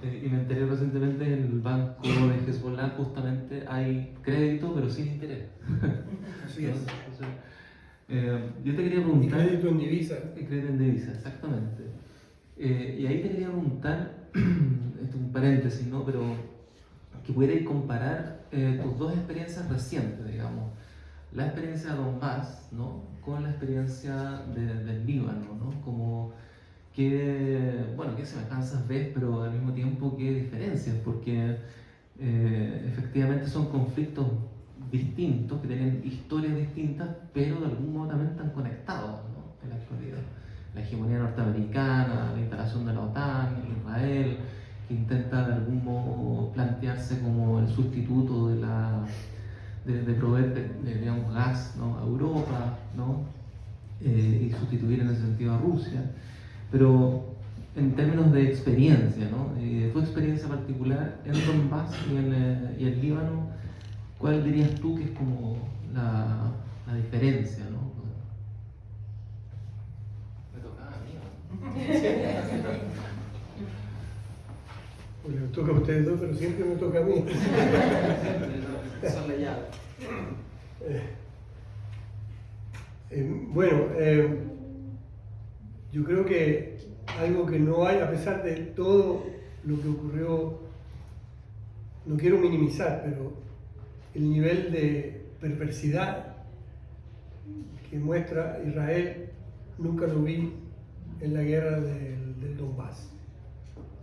Y me enteré recientemente en el banco de Hezbollah justamente hay crédito, pero sin interés. Así es. Entonces, yo te quería preguntar... Y crédito en divisa. Y crédito en divisa, exactamente. Y ahí te quería preguntar, esto es un paréntesis, ¿no? Pero que pudierais comparar tus dos experiencias recientes, digamos. La experiencia de Donbass, ¿no? Con la experiencia del Líbano, ¿no? Como qué semejanzas ves, pero al mismo tiempo qué diferencias, porque efectivamente son conflictos distintos, que tienen historias distintas, pero de algún modo también están conectados, ¿no? En la actualidad. La hegemonía norteamericana, la instalación de la OTAN, Israel, que intenta de algún modo plantearse como el sustituto de proveer digamos, gas, ¿no? A Europa, ¿no? Y sustituir en ese sentido a Rusia. Pero en términos de experiencia, ¿no? Tu experiencia particular en Donbass y el Líbano, ¿cuál dirías tú que es como la diferencia, ¿no? Me tocaba a mí, ¿no? Pues les toca a ustedes dos, pero siempre me toca a mí. Son la llave. Bueno, yo creo que algo que no hay, a pesar de todo lo que ocurrió, no quiero minimizar, pero el nivel de perversidad que muestra Israel nunca lo vi en la guerra del Donbass.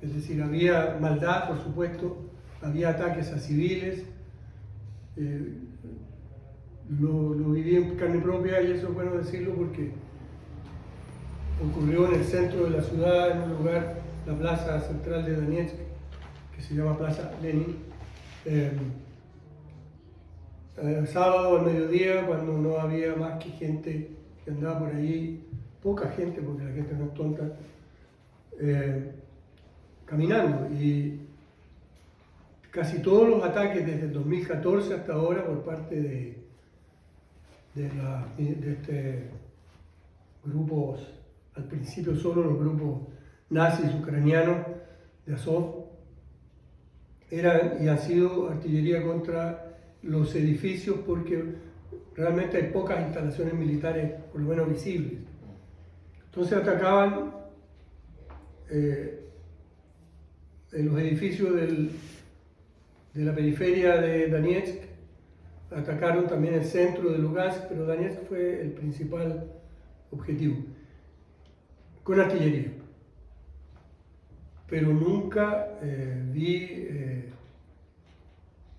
Es decir, había maldad, por supuesto, había ataques a civiles, lo viví en carne propia y eso es bueno decirlo porque ocurrió en el centro de la ciudad, en un lugar, la plaza central de Donetsk, que se llama Plaza Lenin. Sábado al mediodía, cuando no había más que gente que andaba por allí, poca gente, porque la gente no es tonta, caminando. Y casi todos los ataques desde el 2014 hasta ahora por parte de este grupos, al principio solo los grupos nazis ucranianos de Azov, eran y han sido artillería contra los edificios porque realmente hay pocas instalaciones militares, por lo menos visibles. Entonces atacaban en los edificios de la periferia de Donetsk, atacaron también el centro de Lugansk, pero Donetsk fue el principal objetivo, con artillería. Pero nunca vi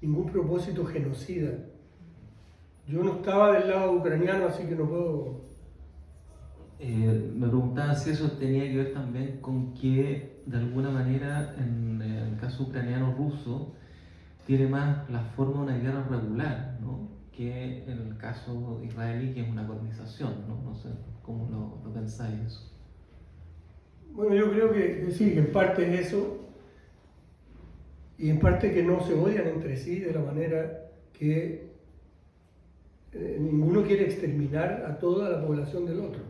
ningún propósito genocida. Yo no estaba del lado ucraniano, así que no puedo... Me preguntaba si eso tenía que ver también con que, de alguna manera, en el caso ucraniano-ruso, tiene más la forma de una guerra regular, ¿no? Que en el caso israelí, que es una colonización, ¿no? No sé cómo lo pensáis eso. Bueno, yo creo que sí, que en parte es eso, y en parte que no se odian entre sí de la manera que ninguno quiere exterminar a toda la población del otro.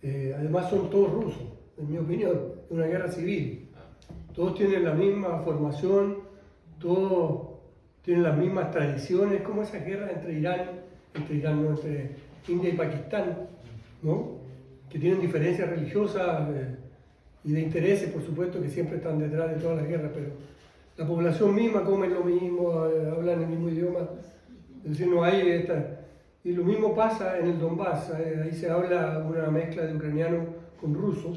Además son todos rusos, en mi opinión, es una guerra civil. todos tienen la misma formación, todos tienen las mismas tradiciones, como esa guerra entre Irán no, entre India y Pakistán, ¿no? Que tienen diferencias religiosas y de intereses, por supuesto, que siempre están detrás de todas las guerras, pero la población misma come lo mismo, hablan el mismo idioma, es decir, no hay esta... Y lo mismo pasa en el Donbass, ahí se habla una mezcla de ucraniano con ruso,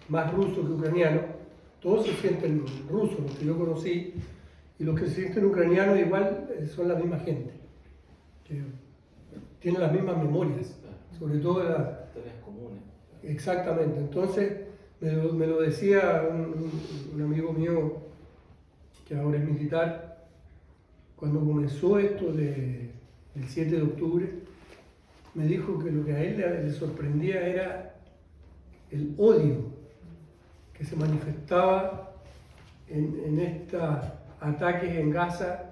más ruso que ucraniano, todos se sienten rusos, los que yo conocí, y los que se sienten ucranianos igual son la misma gente, que tienen las mismas memorias, sobre todo las... Historias comunes. Exactamente, entonces me lo decía un amigo mío que ahora es militar, cuando comenzó esto del 7 de octubre, me dijo que lo que a él le sorprendía era el odio que se manifestaba en estos ataques en Gaza,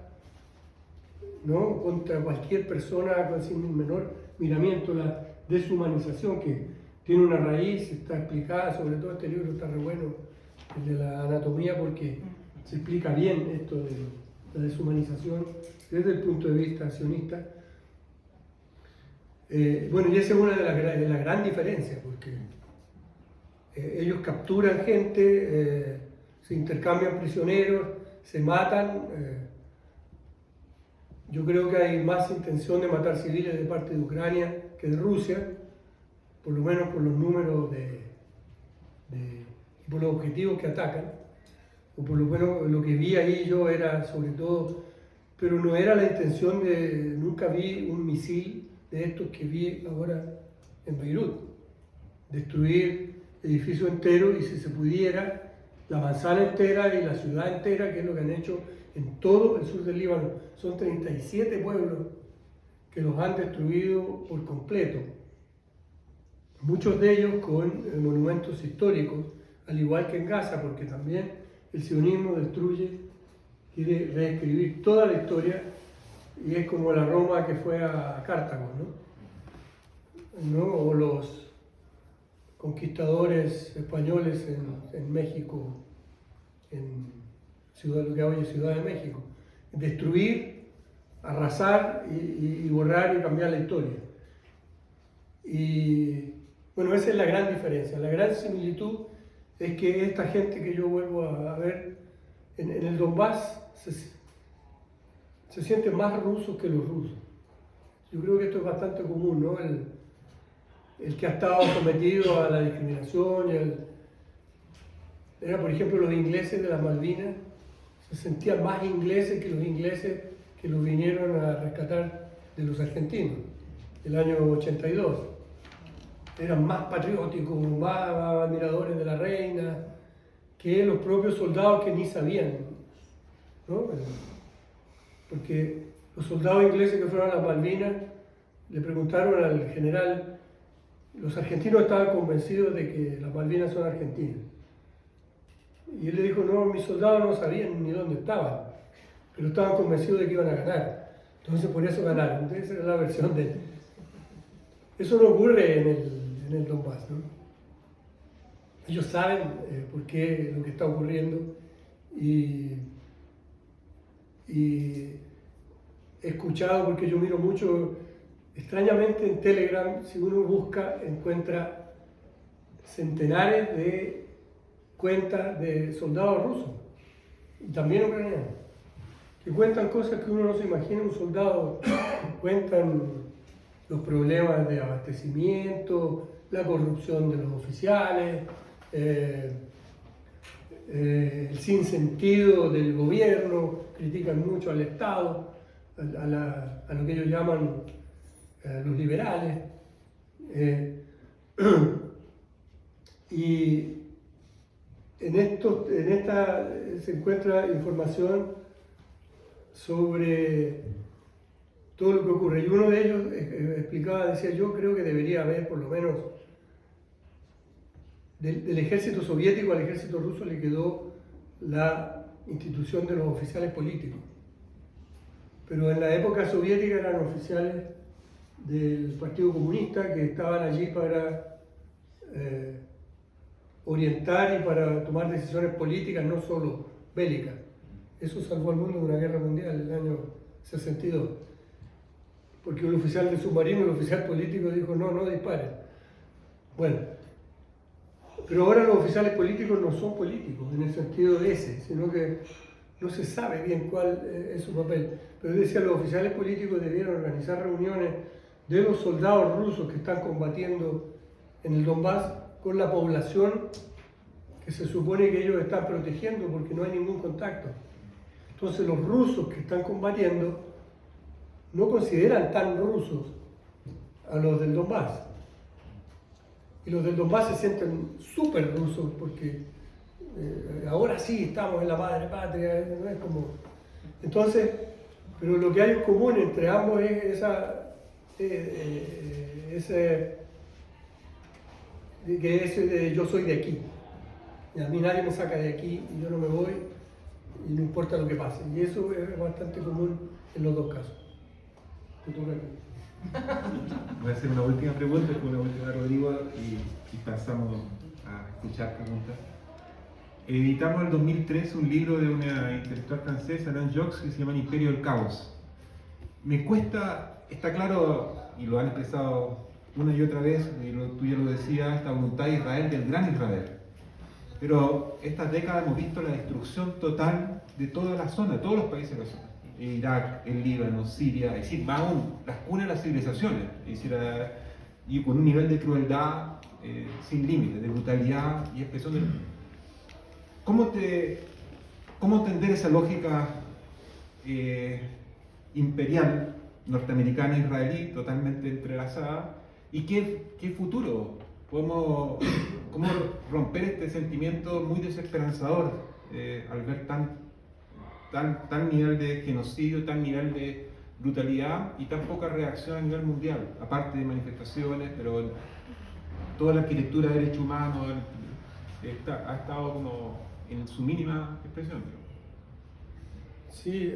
¿no? Contra cualquier persona sin menor miramiento, la deshumanización que tiene una raíz, está explicada, sobre todo este libro está re bueno, el de la anatomía, porque se explica bien esto de la deshumanización desde el punto de vista sionista. Bueno, y esa es una de las grandes diferencias, porque ellos capturan gente, se intercambian prisioneros, se matan. Yo creo que hay más intención de matar civiles de parte de Ucrania que de Rusia, por lo menos por los números por los objetivos que atacan, o por lo menos lo que vi ahí yo era sobre todo, pero no era la intención nunca vi un misil de estos que vi ahora en Beirut, destruir edificios enteros y si se pudiera, la manzana entera y la ciudad entera, que es lo que han hecho en todo el sur del Líbano. Son 37 pueblos que los han destruido por completo, muchos de ellos con monumentos históricos, al igual que en Gaza, porque también el sionismo quiere reescribir toda la historia, y es como la Roma que fue a Cartago, ¿no? O los conquistadores españoles en México, en lo que hoy es Ciudad de México. Destruir, arrasar y borrar y cambiar la historia. Y bueno, esa es la gran diferencia. La gran similitud es que esta gente que yo vuelvo a ver en el Donbass se sienten más rusos que los rusos. Yo creo que esto es bastante común, ¿no? El que ha estado sometido a la discriminación, por ejemplo, los ingleses de las Malvinas, se sentían más ingleses que los vinieron a rescatar de los argentinos, el año 82. Eran más patrióticos, más admiradores de la reina, que los propios soldados que ni sabían, ¿no? Porque los soldados ingleses que fueron a las Malvinas le preguntaron al general, los argentinos estaban convencidos de que las Malvinas son argentinas. Y él le dijo, no, mis soldados no sabían ni dónde estaban, pero estaban convencidos de que iban a ganar. Entonces por eso ganaron. Entonces esa es la versión de él. Eso no ocurre en el Donbass, ¿no? Ellos saben por qué lo que está ocurriendo y he escuchado, porque yo miro mucho, extrañamente en Telegram, si uno busca, encuentra centenares de cuentas de soldados rusos y también ucranianos, que cuentan cosas que uno no se imagina. Un soldado cuentan los problemas de abastecimiento, la corrupción de los oficiales, el sinsentido del gobierno, critican mucho al Estado, a lo que ellos llaman los liberales. Y en esta se encuentra información sobre todo lo que ocurre. Y uno de ellos explicaba, decía, yo creo que debería haber por lo menos del ejército soviético al ejército ruso le quedó la institución de los oficiales políticos. Pero en la época soviética eran oficiales del Partido Comunista que estaban allí para orientar y para tomar decisiones políticas, no solo bélicas. Eso salvó al mundo de una guerra mundial en el año 62. Porque un oficial de submarino, el oficial político dijo, no, no disparen. Bueno, pero ahora los oficiales políticos no son políticos en el sentido de ese, sino que no se sabe bien cuál es su papel. Pero él decía, los oficiales políticos debieron organizar reuniones de los soldados rusos que están combatiendo en el Donbass con la población que se supone que ellos están protegiendo porque no hay ningún contacto. Entonces los rusos que están combatiendo no consideran tan rusos a los del Donbass. Y los del Donbass se sienten súper rusos porque ahora sí estamos en la madre patria, no es como... Entonces, pero lo que hay en común entre ambos es ese de yo soy de aquí. Y a mí nadie me saca de aquí y yo no me voy y no importa lo que pase. Y eso es bastante común en los dos casos. Te toca a ti. Voy a hacer una última pregunta, una última, Rodrigo, y pasamos a escuchar preguntas. Editamos en el 2003 un libro de una intelectual francesa, Alain Jox, que se llama El Imperio del Caos. Me cuesta, está claro, y lo han expresado una y otra vez, y tú ya lo decías, esta voluntad de Israel, del gran Israel. Pero estas décadas hemos visto la destrucción total de toda la zona, todos los países de la zona. Irak, el Líbano, Siria, es decir, más aún, las cunas de las civilizaciones, es decir, y con un nivel de crueldad sin límites, de brutalidad y expresión de... ¿Cómo entender esa lógica imperial norteamericana-israelí totalmente entrelazada? ¿Y qué futuro? ¿Cómo romper este sentimiento muy desesperanzador al ver tal nivel de genocidio, tal nivel de brutalidad y tan poca reacción a nivel mundial? Aparte de manifestaciones, pero toda la arquitectura de derechos humanos ha estado como en su mínima expresión. Sí,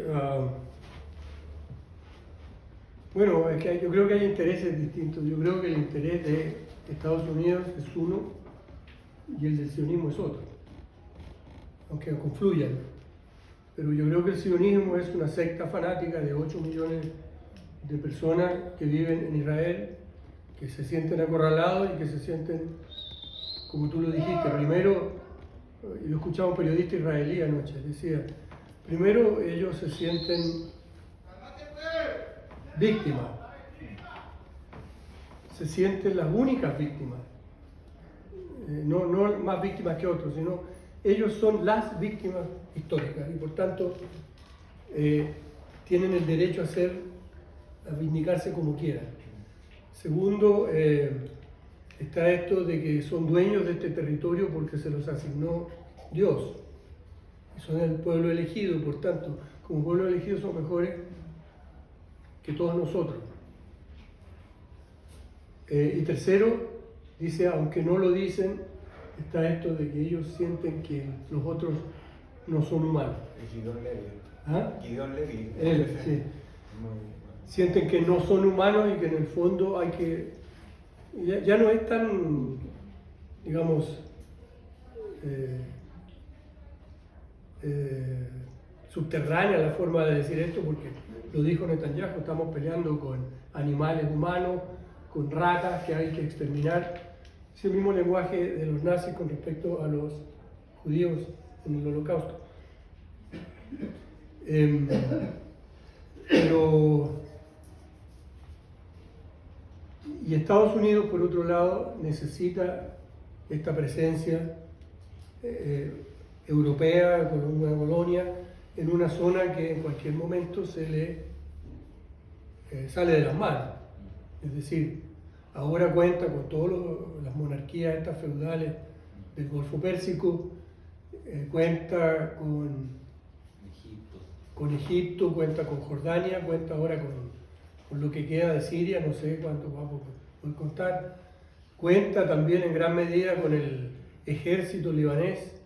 bueno, es que yo creo que hay intereses distintos. Yo creo que el interés de Estados Unidos es uno y el del sionismo es otro, aunque confluyan. Pero yo creo que el sionismo es una secta fanática de 8 millones de personas que viven en Israel, que se sienten acorralados y que se sienten, como tú lo dijiste, primero, yo escuchaba a un periodista israelí anoche, decía, primero ellos se sienten víctimas, se sienten las únicas víctimas, no más víctimas que otros, sino ellos son las víctimas históricas y por tanto tienen el derecho a vindicarse como quieran. Segundo, está esto de que son dueños de este territorio porque se los asignó Dios. Son el pueblo elegido, por tanto, como pueblo elegido son mejores que todos nosotros. Y tercero, dice, aunque no lo dicen, está esto de que ellos sienten que los otros no son humanos. Guidón Levy. ¿Ah? Guidón Levy. Él, sí. Sienten que no son humanos y que en el fondo hay que... Ya no es tan, digamos, subterránea la forma de decir esto, porque lo dijo Netanyahu, estamos peleando con animales humanos, con ratas que hay que exterminar. Es el mismo lenguaje de los nazis con respecto a los judíos en el Holocausto. Y Estados Unidos, por otro lado, necesita esta presencia europea con una colonia en una zona que en cualquier momento se le sale de las manos. Es decir, ahora cuenta con todas las monarquías estas feudales del Golfo Pérsico, cuenta con Egipto, cuenta con Jordania, cuenta ahora con lo que queda de Siria, no sé cuánto vamos a contar, cuenta también en gran medida con el ejército libanés,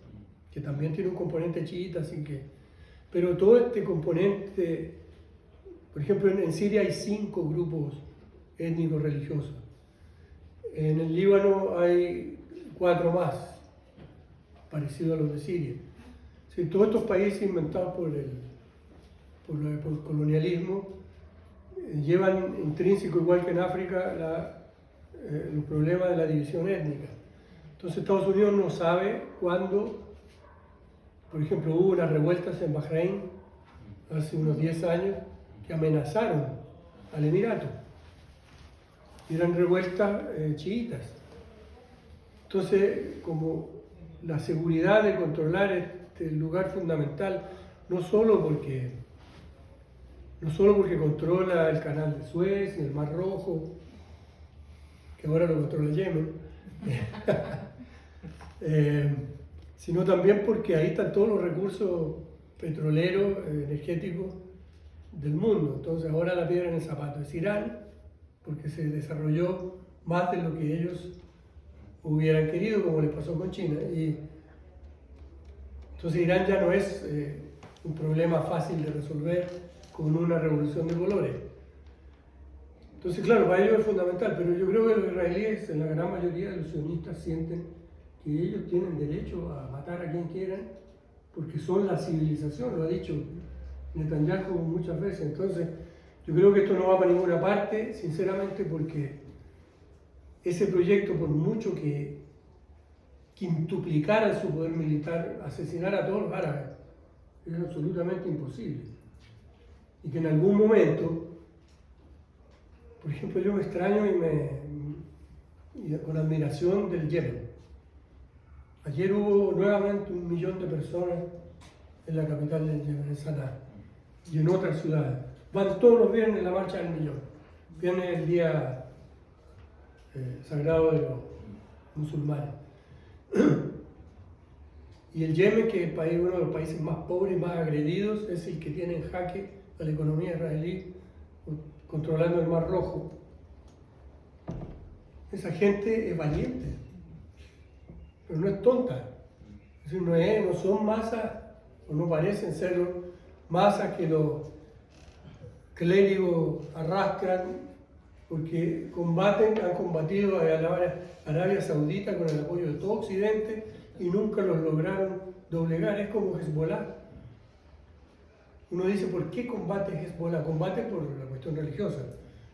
que también tiene un componente chiita, así que... Pero todo este componente, por ejemplo, en Siria hay 5 grupos étnicos religiosos. En el Líbano hay 4 más. parecidos a los de Siria. Sí, todos estos países inventados por el colonialismo llevan intrínseco, igual que en África, los problemas de la división étnica. Entonces Estados Unidos no sabe cuándo, por ejemplo, hubo unas revueltas en Bahrein hace unos 10 años que amenazaron al Emirato. Y eran revueltas chiitas. Entonces, como la seguridad de controlar este lugar fundamental, no solo porque controla el canal de Suez y el Mar Rojo, que ahora lo controla Yemen, sino también porque ahí están todos los recursos petroleros, energéticos del mundo. Entonces ahora la piedra en el zapato es Irán, porque se desarrolló más de lo que ellos hubieran querido, como les pasó con China. Y entonces Irán ya no es un problema fácil de resolver con una revolución de colores. Entonces, claro, para ellos es fundamental, pero yo creo que los israelíes, en la gran mayoría de los sionistas, sienten que ellos tienen derecho a matar a quien quieran, porque son la civilización, lo ha dicho Netanyahu muchas veces. Entonces, yo creo que esto no va para ninguna parte, sinceramente, porque ese proyecto, por mucho que quintuplicara su poder militar, asesinar a todos los árabes, es absolutamente imposible. Y que en algún momento, por ejemplo, yo me extraño y con admiración del Yemen. Ayer hubo nuevamente 1 millón de personas en la capital del Yemen, en Sanaa, y en otras ciudades. Van todos los viernes la marcha del millón. Viene el día sagrado de los musulmanes. Y el Yemen, que es uno de los países más pobres y más agredidos, es el que tiene en jaque a la economía israelí, controlando el Mar Rojo. Esa gente es valiente, pero no es tonta. Es decir, no son masas, o no parecen serlo, masas que los clérigos arrastran, porque han combatido a la Arabia Saudita con el apoyo de todo Occidente y nunca los lograron doblegar. Es como Hezbollah. Uno dice, ¿por qué combate Hezbollah? Combaten por la cuestión religiosa,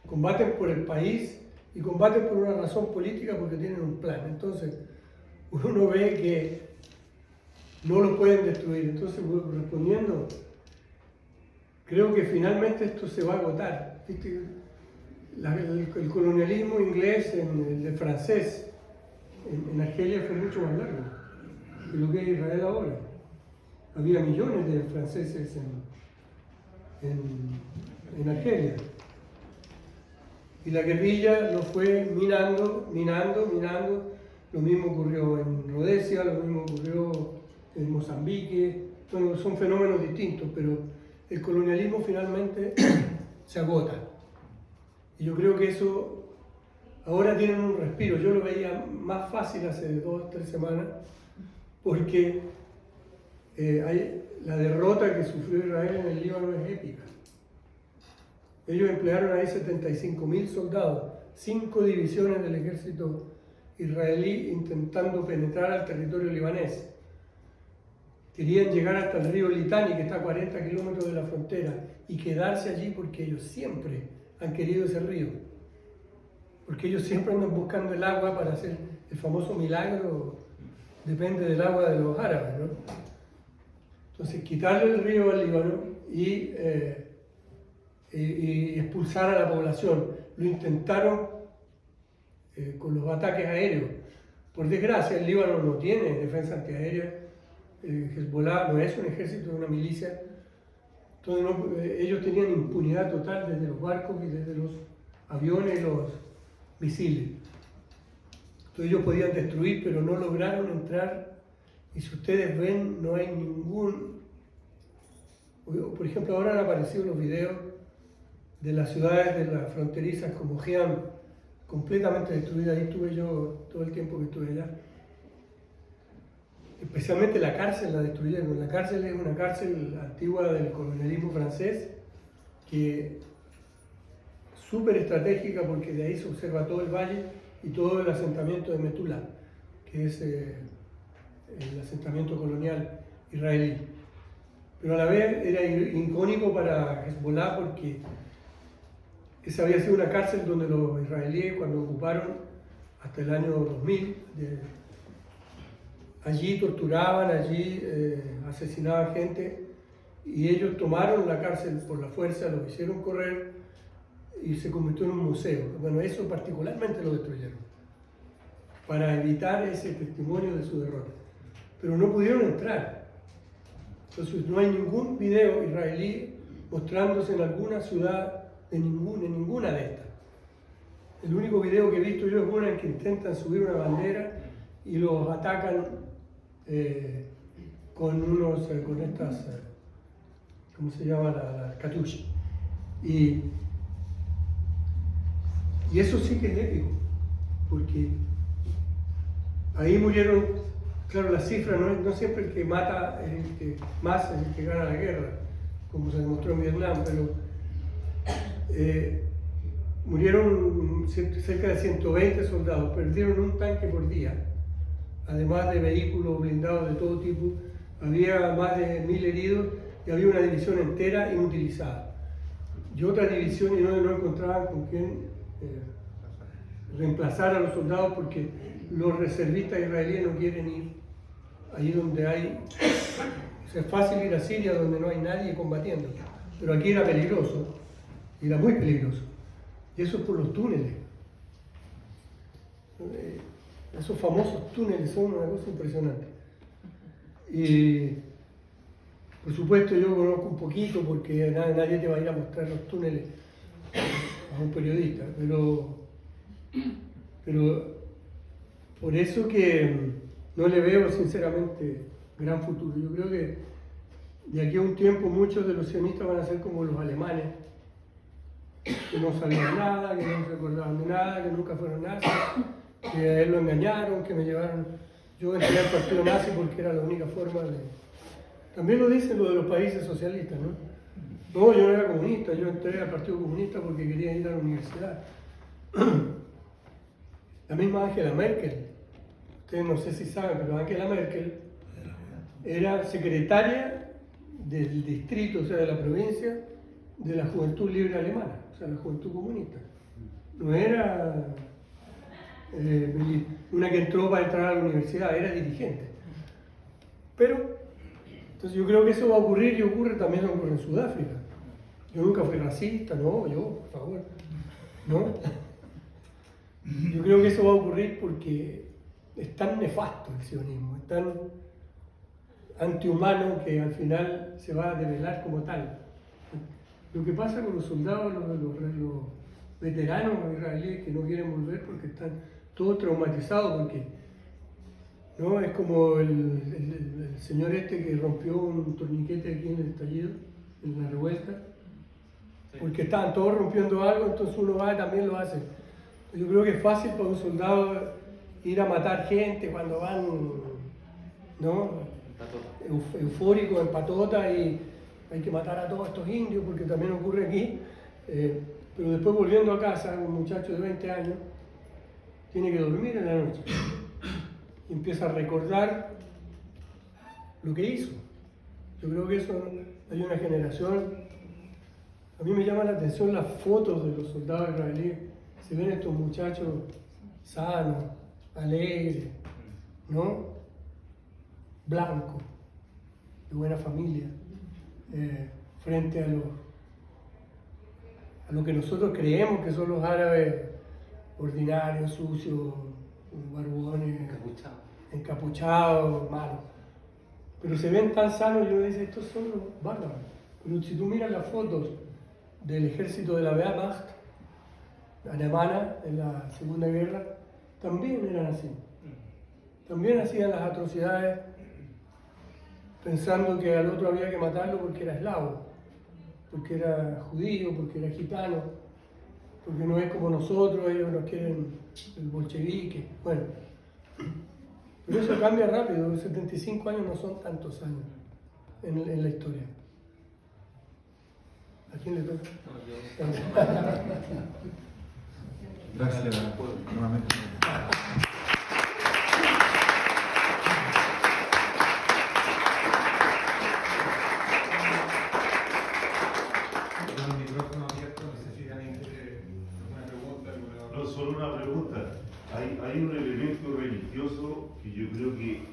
combaten por el país y combaten por una razón política porque tienen un plan. Entonces, uno ve que no lo pueden destruir. Entonces, respondiendo, creo que finalmente esto se va a agotar. ¿Viste? El colonialismo inglés, el francés, en Argelia fue mucho más largo que lo que es Israel ahora. Había millones de franceses en Argelia. Y la guerrilla lo fue minando. Lo mismo ocurrió en Rodesia, lo mismo ocurrió en Mozambique. Bueno, son fenómenos distintos, pero el colonialismo finalmente se agota. Y yo creo que eso ahora tienen un respiro. Yo lo veía más fácil hace 2 o 3 semanas, porque la derrota que sufrió Israel en el Líbano es épica. Ellos emplearon ahí 75.000 soldados, 5 divisiones del ejército israelí intentando penetrar al territorio libanés. Querían llegar hasta el río Litani, que está a 40 kilómetros de la frontera, y quedarse allí porque ellos siempre han querido ese río. Porque ellos siempre andan buscando el agua para hacer el famoso milagro, depende del agua de los árabes, ¿no? Entonces, quitarle el río al Líbano y expulsar a la población. Lo intentaron con los ataques aéreos. Por desgracia, el Líbano no tiene defensa antiaérea. Hezbollah no es un ejército, es una milicia. Entonces ellos tenían impunidad total desde los barcos y desde los aviones y los misiles. Entonces ellos podían destruir, pero no lograron entrar. Y si ustedes ven, no hay ningún... Por ejemplo, ahora han aparecido los videos de las ciudades de las fronterizas como Heam, completamente destruidas. Ahí estuve yo todo el tiempo que estuve allá. Especialmente la cárcel la destruyeron. La cárcel es una cárcel antigua del colonialismo francés, que súper estratégica porque de ahí se observa todo el valle y todo el asentamiento de Metula, que es el asentamiento colonial israelí. Pero a la vez era icónico para Hezbollah porque esa había sido una cárcel donde los israelíes, cuando ocuparon hasta el año 2000, allí torturaban, allí asesinaban gente, y ellos tomaron la cárcel por la fuerza, lo hicieron correr y se convirtió en un museo. Bueno, eso particularmente lo destruyeron, para evitar ese testimonio de su derrota. Pero no pudieron entrar. Entonces no hay ningún video israelí mostrándose en alguna ciudad, en ninguna de estas. El único video que he visto yo es una en que intentan subir una bandera y los atacan con estas, ¿cómo se llama? La Katyusha. Y eso sí que es épico, porque ahí murieron, claro, la cifra no siempre el que mata es el que más es el que gana la guerra, como se demostró en Vietnam, pero murieron cerca de 120 soldados, perdieron un tanque por día, además de vehículos blindados de todo tipo, había más de 1000 heridos y había una división entera inutilizada. Y otra división y no encontraban con quién reemplazar a los soldados porque los reservistas israelíes no quieren ir ahí donde hay... O sea, es fácil ir a Siria donde no hay nadie combatiendo, pero aquí era peligroso, era muy peligroso. Y eso es por los túneles. Esos famosos túneles son una cosa impresionante. Y por supuesto yo conozco un poquito porque nadie te va a ir a mostrar los túneles a un periodista, pero por eso que no le veo sinceramente gran futuro. Yo creo que de aquí a un tiempo muchos de los sionistas van a ser como los alemanes, que no sabían nada, que no se acordaban de nada, que nunca fueron nazis, que a él lo engañaron, que me llevaron... Yo entré al partido nazi porque era la única forma de... También lo dicen lo de los países socialistas, ¿no? No, yo no era comunista, yo entré al Partido Comunista porque quería ir a la universidad. La misma Angela Merkel, ustedes no sé si saben, pero Angela Merkel era secretaria del distrito, o sea, de la provincia, de la Juventud Libre Alemana, o sea, la Juventud Comunista. No era una que entró para entrar a la universidad, era dirigente. Pero, entonces yo creo que eso va a ocurrir y ocurre también en Sudáfrica. Yo nunca fui racista, no, yo, por favor, no. Yo creo que eso va a ocurrir porque es tan nefasto el sionismo, es tan antihumano que al final se va a develar como tal. Lo que pasa con los soldados, los veteranos israelíes que no quieren volver porque están todos traumatizados, porque ¿no? Es como el señor este que rompió un torniquete aquí en el estallido, en la revuelta, porque estaban todos rompiendo algo, entonces uno va y también lo hace. Yo creo que es fácil para un soldado ir a matar gente cuando van, ¿no? Eufóricos en patota y hay que matar a todos estos indios porque también ocurre aquí. Pero después volviendo a casa, un muchacho de 20 años tiene que dormir en la noche y empieza a recordar lo que hizo. Yo creo que eso, hay una generación, a mí me llama la atención las fotos de los soldados israelíes. Se ven estos muchachos sanos, alegres, ¿no? Blancos, de buena familia, frente a lo que nosotros creemos que son los árabes ordinarios, sucios, barbones, encapuchados, malos. Pero se ven tan sanos y uno dice, estos son los bárbaros. Pero si tú miras las fotos del ejército de la Wehrmacht alemana en la Segunda Guerra, también eran así. También hacían las atrocidades pensando que al otro había que matarlo porque era eslavo, porque era judío, porque era gitano, porque no es como nosotros, ellos nos quieren el bolchevique. Bueno, pero eso cambia rápido, 75 años no son tantos años en la historia. ¿A quién le toca? Gracias nuevamente. porque yo creo que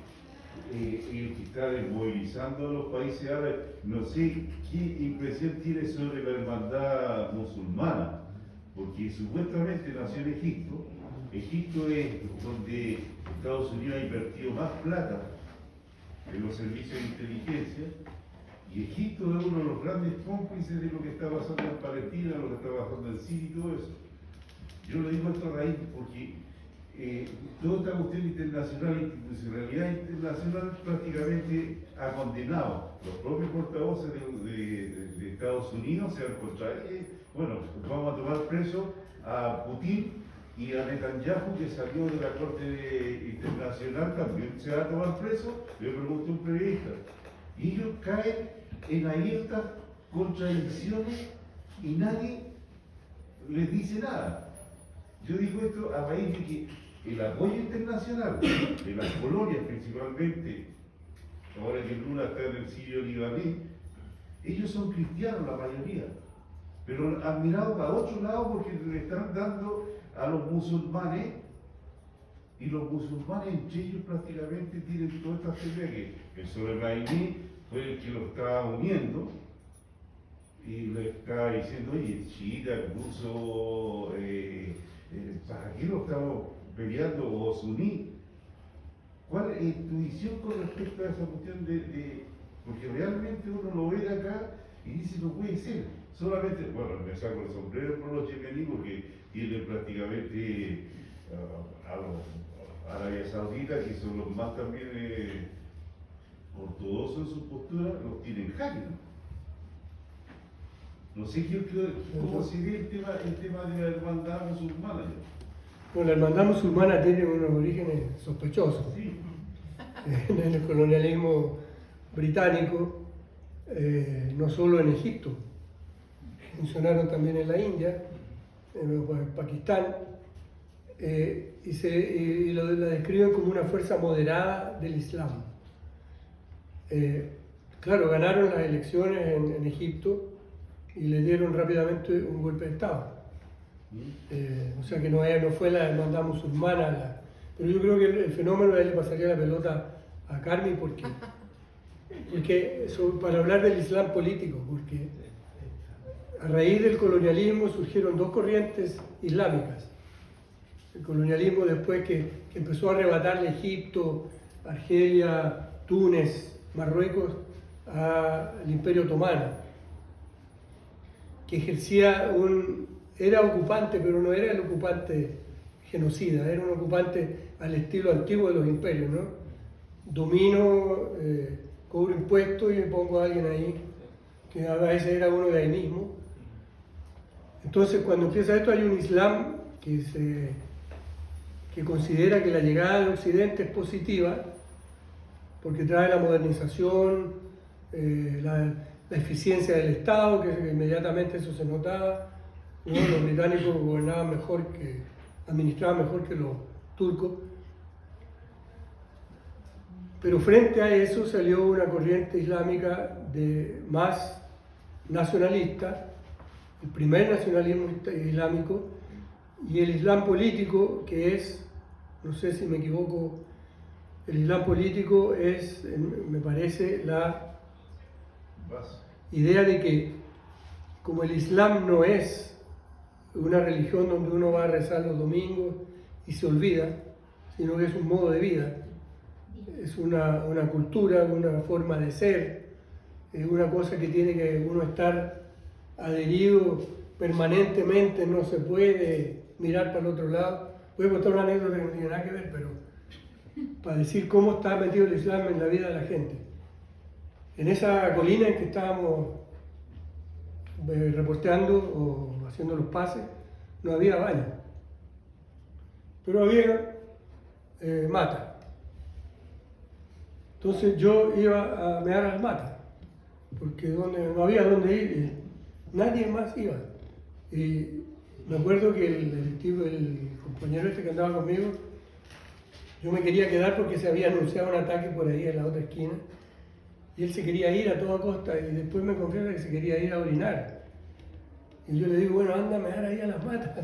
el que está desmovilizando a los países árabes, no sé qué impresión tiene sobre la hermandad musulmana, porque supuestamente nació en Egipto. Egipto es donde Estados Unidos ha invertido más plata en los servicios de inteligencia, y Egipto es uno de los grandes cómplices de lo que está pasando en Palestina, lo que está pasando en Siria y todo eso. Yo lo digo esto a raíz porque toda esta cuestión internacional, institucionalidad internacional prácticamente ha condenado. Los propios portavoces de Estados Unidos se han contraído. Bueno, vamos a tomar preso a Putin y a Netanyahu, que salió de la Corte Internacional, también se va a tomar preso. Le pregunté a un periodista. Y ellos caen en abiertas contradicciones y nadie les dice nada. Yo digo esto a raíz de que el apoyo internacional de las colonias principalmente, ahora que Lula está en el Sirio libanés, ellos son cristianos la mayoría, pero han mirado a otro lado porque le están dando a los musulmanes, y los musulmanes entre ellos prácticamente tienen toda esta teoría que el Soleimani fue el que lo estaba uniendo y le estaba diciendo, oye, chiita, incluso, ¿para qué lo estamos peleando o suní? ¿Cuál es tu visión con respecto a esa cuestión porque realmente uno lo ve de acá y dice, no puede ser, solamente, bueno, me saco el sombrero por los yemeníes porque tienen prácticamente a los Arabia Saudita, que son los más también ortodoxos en su postura, los tienen jaque, ¿no? No sé cómo se ve el tema de la hermandad musulmana. Bueno, la hermandad musulmana tiene unos orígenes sospechosos. Sí. En el colonialismo británico, no solo en Egipto, funcionaron también en la India, en Pakistán, y la describen como una fuerza moderada del Islam. Claro, ganaron las elecciones en Egipto y le dieron rápidamente un golpe de Estado. O sea que no fue la hermandad musulmana, pero yo creo que el fenómeno a él le pasaría la pelota a Carmi porque para hablar del Islam político, porque a raíz del colonialismo surgieron dos corrientes islámicas. El colonialismo después que empezó a arrebatarle Egipto, Argelia, Túnez, Marruecos al Imperio Otomano, que era ocupante, pero no era el ocupante genocida, era un ocupante al estilo antiguo de los imperios, ¿no? Domino, cobro impuestos y me pongo a alguien ahí, que a veces era uno de ahí mismo. Entonces, cuando empieza esto, hay un Islam que considera que la llegada del Occidente es positiva, porque trae la modernización, la eficiencia del Estado, que inmediatamente eso se notaba. ¿No? Los británicos gobernaban administraban mejor que los turcos. Pero frente a eso salió una corriente islámica más nacionalista, el primer nacionalismo islámico, y el Islam político, que es, no sé si me equivoco, el Islam político es, me parece, la idea de que como el Islam no es una religión donde uno va a rezar los domingos y se olvida, sino que es un modo de vida, es una cultura, una forma de ser, es una cosa que tiene que uno estar adherido permanentemente, no se puede mirar para el otro lado. Voy a contar una anécdota que no tiene nada que ver, pero para decir cómo está metido el Islam en la vida de la gente. En esa colina en que estábamos reporteando o haciendo los pases, no había baño, pero había mata. Entonces yo iba a mear a las matas, porque no había dónde ir, nadie más iba. Y me acuerdo que el compañero este que andaba conmigo, yo me quería quedar porque se había anunciado un ataque por ahí en la otra esquina, y él se quería ir a toda costa, y después me confiesa que se quería ir a orinar. Y yo le digo, bueno, anda a mear ahí a las matas.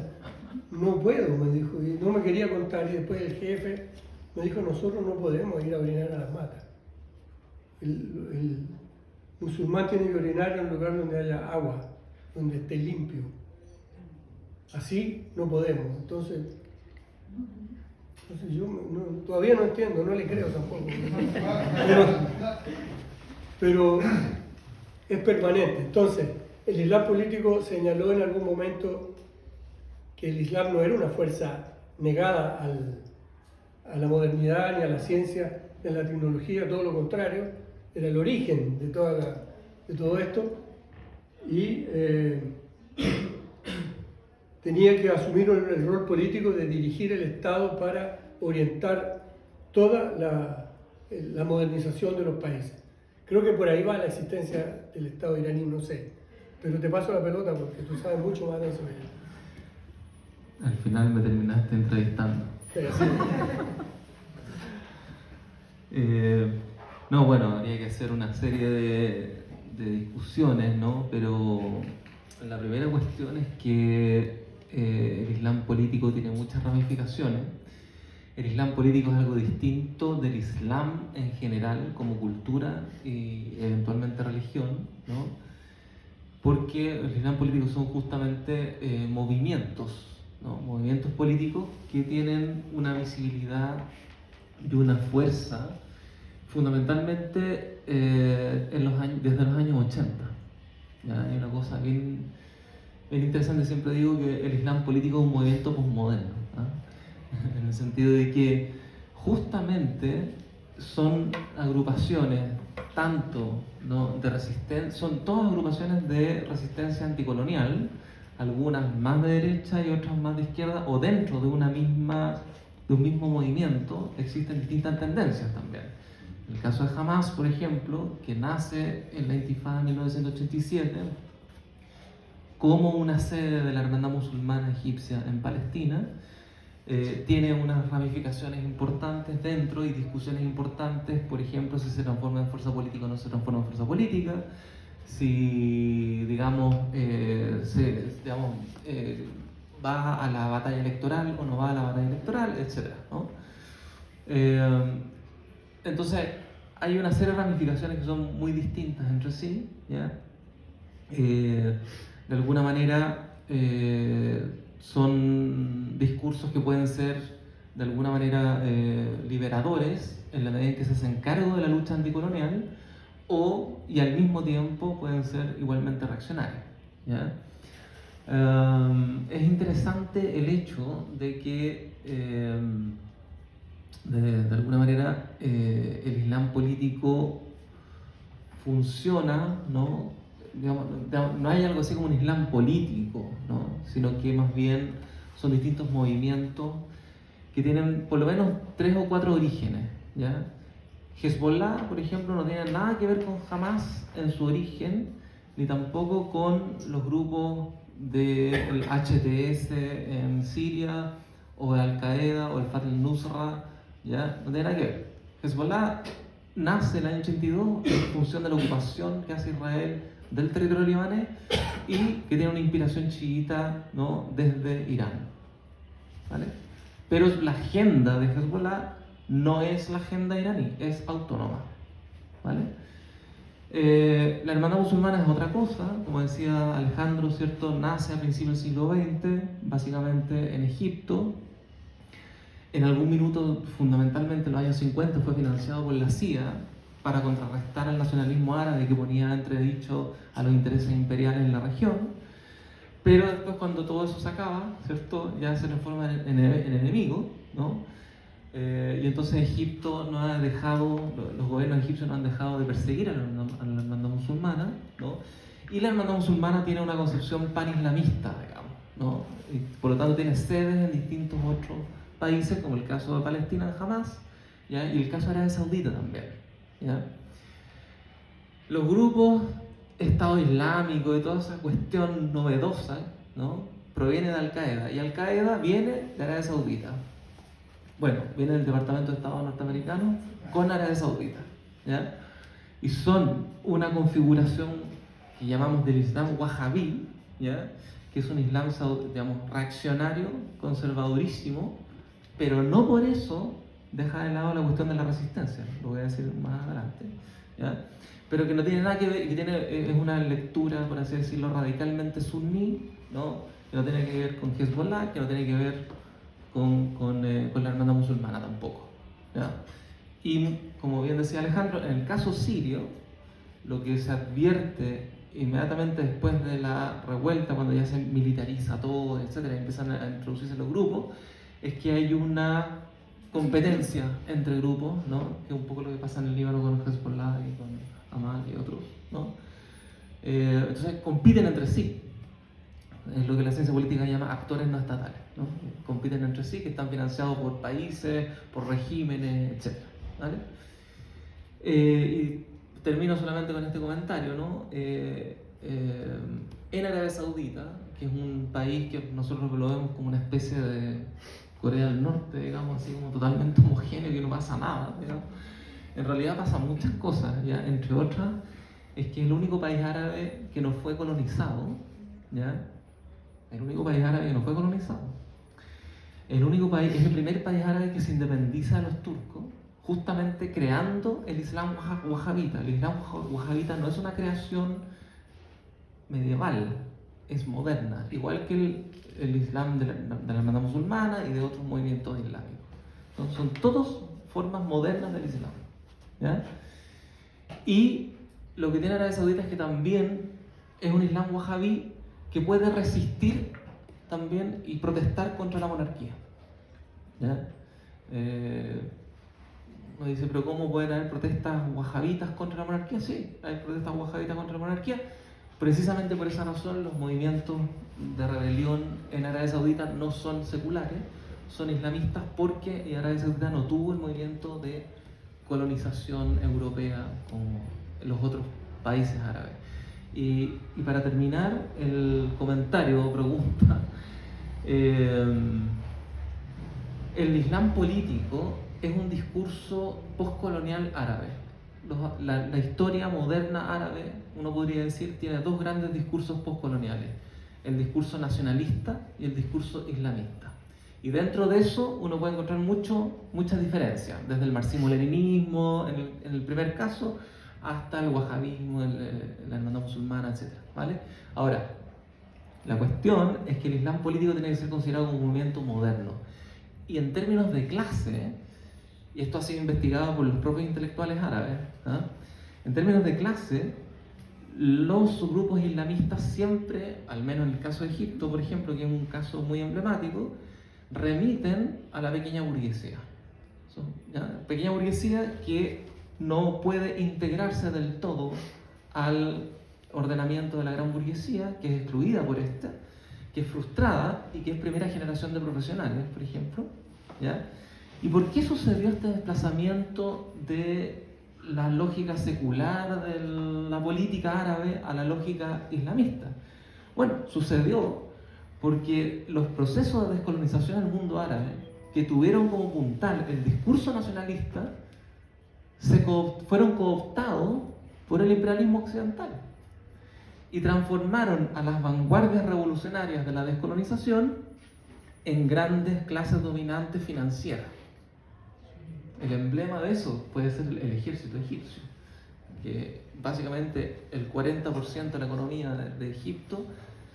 No puedo, me dijo, y no me quería contar. Y después el jefe me dijo, nosotros no podemos ir a orinar a las matas. El musulmán tiene que orinar en un lugar donde haya agua, donde esté limpio. Así no podemos. Entonces yo todavía no entiendo, no le creo tampoco. Pero es permanente. Entonces, el Islam político señaló en algún momento que el Islam no era una fuerza negada a la modernidad ni a la ciencia ni a la tecnología, todo lo contrario, era el origen de todo esto, y tenía que asumir el rol político de dirigir el Estado para orientar toda la modernización de los países. Creo que por ahí va la existencia del Estado iraní, no sé, pero te paso la pelota porque tú sabes mucho más de eso que yo. Al final me terminaste entrevistando. Pero sí. No, bueno, habría que hacer una serie de discusiones, ¿no? Pero la primera cuestión es que el Islam político tiene muchas ramificaciones. El Islam político es algo distinto del Islam en general, como cultura y eventualmente religión, ¿no? Porque el Islam político son justamente movimientos, ¿no? Movimientos políticos que tienen una visibilidad y una fuerza fundamentalmente desde los años 80. ¿Ya? Hay una cosa bien interesante, siempre digo que el Islam político es un movimiento posmoderno, ¿ah? En el sentido de que justamente son agrupaciones tanto, ¿no?, de resistencia, son todas agrupaciones de resistencia anticolonial, algunas más de derecha y otras más de izquierda, o dentro de un mismo movimiento existen distintas tendencias también. En el caso de Hamas, por ejemplo, que nace en la Intifada de 1987 como una sede de la Hermandad Musulmana Egipcia en Palestina, tiene unas ramificaciones importantes dentro y discusiones importantes, por ejemplo, si se transforma en fuerza política o no se transforma en fuerza política, si, va a la batalla electoral o no va a la batalla electoral, etc., ¿no? Entonces, hay una serie de ramificaciones que son muy distintas entre sí, ¿ya? De alguna manera, son discursos que pueden ser de alguna manera liberadores en la medida en que se hacen cargo de la lucha anticolonial, y al mismo tiempo pueden ser igualmente reaccionarios, ¿ya? Es interesante el hecho de que de alguna manera el Islam político funciona, ¿no? No hay algo así como un Islam político, ¿no? Sino que más bien son distintos movimientos que tienen por lo menos 3 o 4 orígenes, ¿ya? Hezbollah, por ejemplo, no tiene nada que ver con Hamas en su origen, ni tampoco con los grupos del HTS en Siria, o de Al-Qaeda, o el Fatah al-Nusra, ¿ya? No tiene nada que ver. Hezbollah nace en el año 82 en función de la ocupación que hace Israel del territorio libanés y que tiene una inspiración chiita, ¿no?, desde Irán, ¿vale? Pero la agenda de Hezbollah no es la agenda iraní, es autónoma, ¿vale? La Hermandad Musulmana es otra cosa, como decía Alejandro, ¿cierto? Nace a principios del siglo XX, básicamente en Egipto. En algún minuto, fundamentalmente en los años 50, fue financiado por la CIA para contrarrestar al nacionalismo árabe que ponía entredicho a los intereses imperiales en la región. Pero después, cuando todo eso se acaba, ¿cierto?, ya se transforma en enemigo, ¿no? Y entonces Egipto no ha dejado, los gobiernos egipcios no han dejado de perseguir a la hermandad musulmana, ¿no? Y la hermandad musulmana tiene una concepción panislamista, digamos, ¿no? Y por lo tanto tiene sedes en distintos otros países, como el caso de Palestina, de Hamas, ¿ya? Y el caso de Arabia Saudita también, ¿ya? Los grupos Estado Islámico y toda esa cuestión novedosa, ¿no?, proviene de Al-Qaeda, y Al-Qaeda viene de Arabia Saudita. Bueno, viene del Departamento de Estado norteamericano con Arabia Saudita, ¿ya? Y son una configuración que llamamos del Islam Wahhabí, ¿ya?, que es un Islam, digamos, reaccionario, conservadurísimo, pero no por eso, deja de lado la cuestión de la resistencia, lo voy a decir más adelante, ¿ya? Pero que no tiene nada que ver, es una lectura, por así decirlo, radicalmente suní, ¿no? Que no tiene que ver con Hezbollah, que no tiene que ver con la hermandad musulmana tampoco, ¿ya? Y como bien decía Alejandro, en el caso sirio, lo que se advierte inmediatamente después de la revuelta, cuando ya se militariza todo, etcétera, y empiezan a introducirse los grupos, es que hay una competencia entre grupos, ¿no? Que es un poco lo que pasa en el Líbano con Hezbollah y con Hamas y otros, ¿no? Entonces compiten entre sí, es lo que la ciencia política llama actores no estatales, ¿no? Compiten entre sí, que están financiados por países, por regímenes, etcétera, ¿vale? Y termino solamente con este comentario, ¿no? En Arabia Saudita, que es un país que nosotros lo vemos como una especie de Corea del Norte, digamos, así como totalmente homogéneo, que no pasa nada, digamos. En realidad pasan muchas cosas, ¿ya? Entre otras, es que es el único país árabe que no fue colonizado, ¿ya? El único país árabe que no fue colonizado. Es el primer país árabe que se independiza de los turcos, justamente creando el Islam wahabita. El Islam wahabita no es una creación medieval, es moderna, igual que el Islam de la hermandad musulmana y de otros movimientos islámicos. Entonces, son todas formas modernas del Islam, ¿ya? Y lo que tiene Arabia Saudita es que también es un Islam wahabí que puede resistir también y protestar contra la monarquía, ¿ya? Uno dice, pero ¿cómo pueden haber protestas wahabitas contra la monarquía? Sí, hay protestas wahabitas contra la monarquía. Precisamente por esa razón los movimientos de rebelión en Arabia Saudita no son seculares, son islamistas, porque Arabia Saudita no tuvo el movimiento de colonización europea como los otros países árabes. Y para terminar el comentario o pregunta, el Islam político es un discurso postcolonial árabe. La historia moderna árabe, uno podría decir, tiene dos grandes discursos postcoloniales: el discurso nacionalista y el discurso islamista. Y dentro de eso uno puede encontrar muchas diferencias, desde el marxismo-leninismo en el primer caso, hasta el wahabismo, la hermandad musulmana, etc., ¿vale? Ahora, la cuestión es que el Islam político tiene que ser considerado como un movimiento moderno. Y en términos de clase, y esto ha sido investigado por los propios intelectuales árabes, ¿eh? En términos de clase, los grupos islamistas siempre, al menos en el caso de Egipto, por ejemplo, que es un caso muy emblemático, remiten a la pequeña burguesía. ¿Ya? Pequeña burguesía que no puede integrarse del todo al ordenamiento de la gran burguesía, que es excluida por esta, que es frustrada y que es primera generación de profesionales, por ejemplo, ¿ya? ¿Y por qué sucedió este desplazamiento de la lógica secular de la política árabe a la lógica islamista? Bueno, sucedió porque los procesos de descolonización del mundo árabe, que tuvieron como puntal el discurso nacionalista, fueron cooptados por el imperialismo occidental y transformaron a las vanguardias revolucionarias de la descolonización en grandes clases dominantes financieras. El emblema de eso puede ser el ejército egipcio, que básicamente el 40% de la economía de Egipto,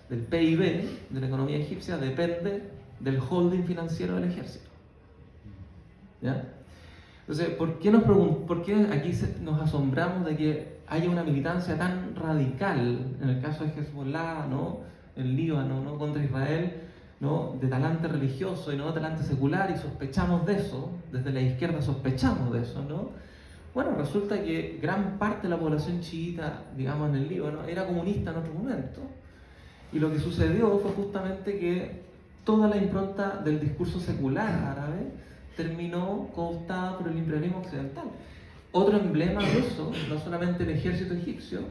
del PIB de la economía egipcia, depende del holding financiero del ejército, ¿ya? Entonces, ¿por qué aquí nos asombramos de que haya una militancia tan radical en el caso de Hezbollah, ¿no?, en Líbano, ¿no?, contra Israel, ¿no?, de talante religioso y no de talante secular, y sospechamos de eso, desde la izquierda sospechamos de eso, ¿no? Bueno, resulta que gran parte de la población chiita, digamos, en el Líbano, era comunista en otro momento, y lo que sucedió fue justamente que toda la impronta del discurso secular árabe terminó cooptada por el imperialismo occidental. Otro emblema de eso, no solamente el ejército egipcio,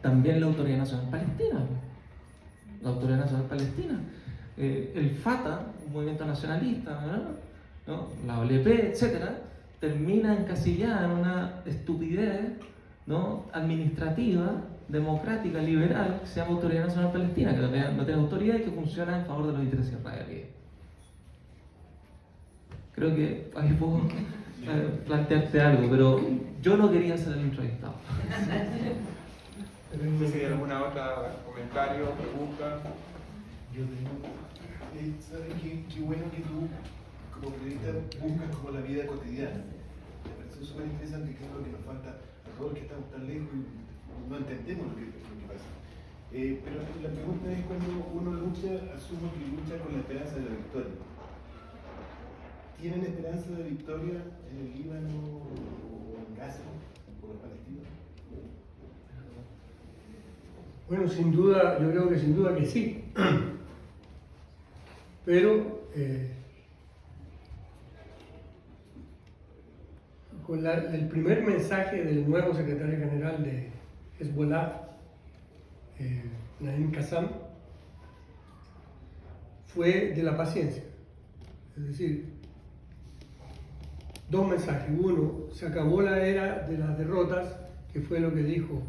también la Autoridad Nacional Palestina. La Autoridad Nacional Palestina. El Fatah, un movimiento nacionalista, ¿no?, la OLP, etc., termina encasillada en una estupidez, ¿no?, administrativa, democrática, liberal, que se llama Autoridad Nacional Palestina, que no tiene autoridad y que funciona en favor de los intereses israelíes. creo que ahí puedo plantearte algo, pero yo no quería ser el entrevistado. No sé si hay alguna otra comentario, pregunta. Yo tengo, ¿sabes qué bueno que tú como periodista buscas como la vida cotidiana? Me parece súper interesante, que es lo que nos falta a todos los que estamos tan lejos y no entendemos lo que pasa. Pero la pregunta es, cuando uno lucha, asumo que lucha con la esperanza de la victoria. ¿Tienen esperanza de victoria en el Líbano o en Gaza por los palestinos? Bueno, sin duda, yo creo que sin duda que sí. Pero con el primer mensaje del nuevo secretario general de Hezbollah, Naim Qassam, fue de la paciencia. Es decir, dos mensajes. Uno, se acabó la era de las derrotas, que fue lo que dijo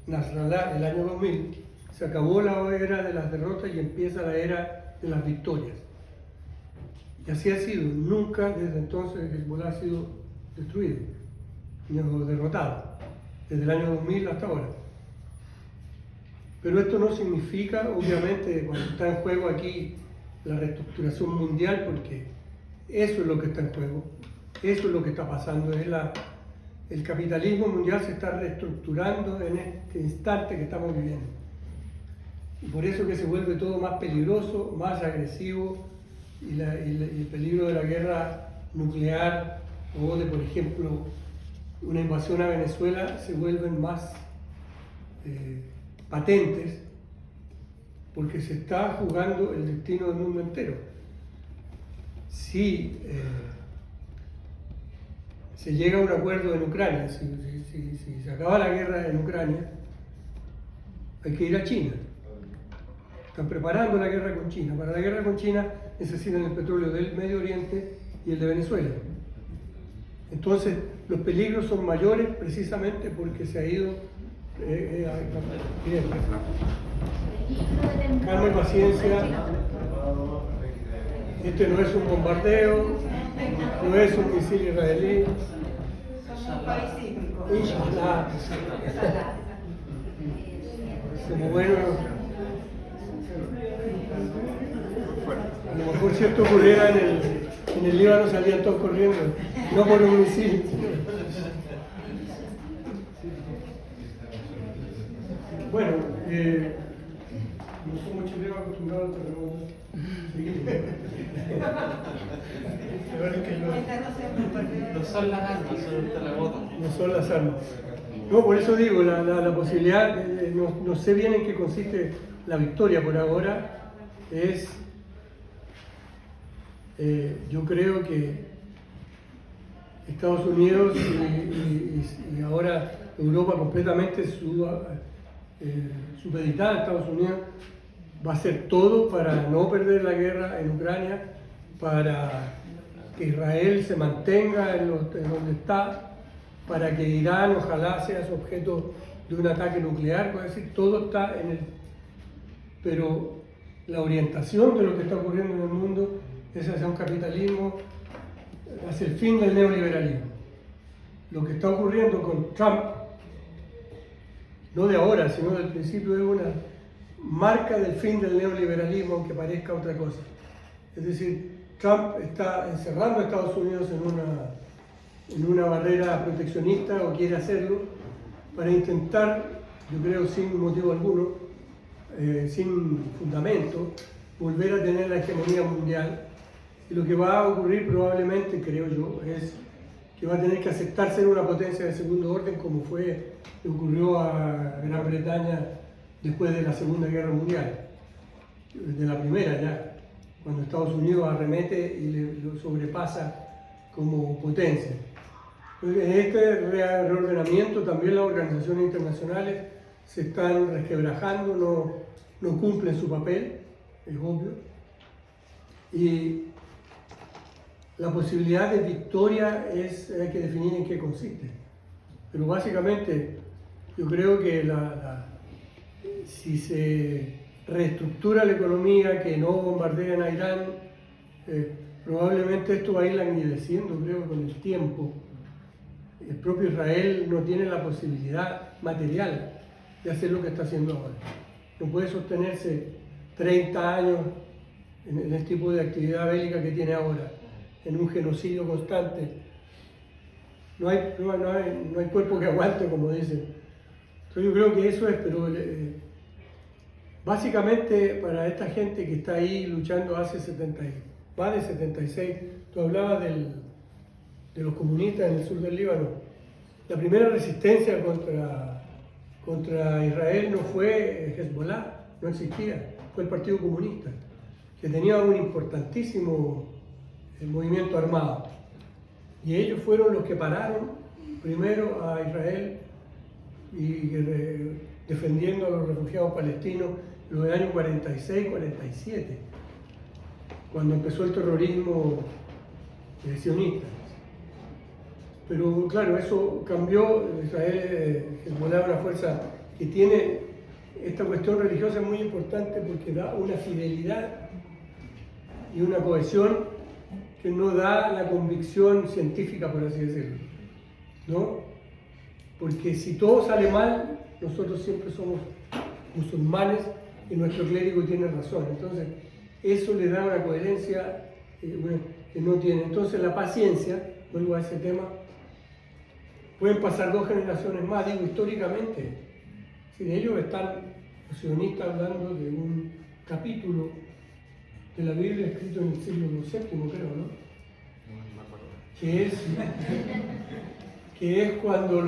Nasrallah el año 2000. Se acabó la era de las derrotas y empieza la era de las victorias. Y así ha sido. Nunca desde entonces Hezbollah ha sido destruido, ni derrotado, desde el año 2000 hasta ahora. Pero esto no significa, obviamente, cuando está en juego aquí la reestructuración mundial, porque eso es lo que está en juego, eso es lo que está pasando, el capitalismo mundial se está reestructurando en este instante que estamos viviendo. Y por eso que se vuelve todo más peligroso, más agresivo, y el peligro de la guerra nuclear o de, por ejemplo, una invasión a Venezuela se vuelven más patentes, porque se está jugando el destino del mundo entero. Si se llega a un acuerdo en Ucrania, si se acaba la guerra en Ucrania, hay que ir a China. Están preparando la guerra con China. Para la guerra con China necesitan el petróleo del Medio Oriente y el de Venezuela. Entonces, los peligros son mayores precisamente porque se ha ido... bien. Calma y paciencia. Este no es un bombardeo, no es un misil israelí. Inshallah. Como bueno, a lo mejor si esto ocurriera en el Líbano salían todos corriendo, no por un misil. Bueno, no somos chilenos acostumbrados al terremoto. No son las armas, son el terremoto. No son las armas. No, por eso digo, la posibilidad, no sé bien en qué consiste la victoria por ahora, es, yo creo que Estados Unidos y ahora Europa completamente supeditada a Estados Unidos, va a hacer todo para no perder la guerra en Ucrania, para que Israel se mantenga en donde está, para que Irán ojalá sea su objeto de un ataque nuclear, es decir, todo está en el... Pero la orientación de lo que está ocurriendo en el mundo es hacia un capitalismo, hacia el fin del neoliberalismo. Lo que está ocurriendo con Trump, no de ahora, sino del principio, es una marca del fin del neoliberalismo, aunque parezca otra cosa. Es decir, Trump está encerrando a Estados Unidos en una barrera proteccionista, o quiere hacerlo, para intentar, yo creo sin motivo alguno, sin fundamento, volver a tener la hegemonía mundial. Y lo que va a ocurrir probablemente, creo yo, es que va a tener que aceptar ser una potencia de segundo orden, como le ocurrió a Gran Bretaña después de la Segunda Guerra Mundial, de la primera ya, cuando Estados Unidos arremete y lo sobrepasa como potencia. En este reordenamiento también las organizaciones internacionales se están resquebrajando, no cumplen su papel, es obvio, y la posibilidad de victoria hay que definir en qué consiste. Pero básicamente yo creo que si se reestructura la economía, que no bombardean a Irán, probablemente esto va a ir languideciendo, creo, con el tiempo. El propio Israel no tiene la posibilidad material de hacer lo que está haciendo ahora. No puede sostenerse 30 años en el tipo de actividad bélica que tiene ahora, en un genocidio constante. No hay cuerpo que aguante, como dicen. Entonces yo creo que eso es, pero básicamente para esta gente que está ahí luchando hace 76, tú hablabas de los comunistas en el sur del Líbano. La primera resistencia contra Israel no fue Hezbollah, no existía, fue el Partido Comunista, que tenía un importantísimo movimiento armado. Y ellos fueron los que pararon primero a Israel y defendiendo a los refugiados palestinos en los años 46-47, cuando empezó el terrorismo sionista. Pero claro, eso cambió. Israel es una fuerza que tiene esta cuestión religiosa muy importante porque da una fidelidad y una cohesión que no da la convicción científica, por así decirlo, ¿no? Porque si todo sale mal, nosotros siempre somos musulmanes y nuestro clérigo tiene razón. Entonces, eso le da una coherencia que no tiene. Entonces, la paciencia, vuelvo a ese tema, pueden pasar 2 generaciones más, digo, históricamente. Si de ellos están los sionistas hablando de un capítulo de la Biblia escrito en el siglo VII, creo, ¿no? Que es cuando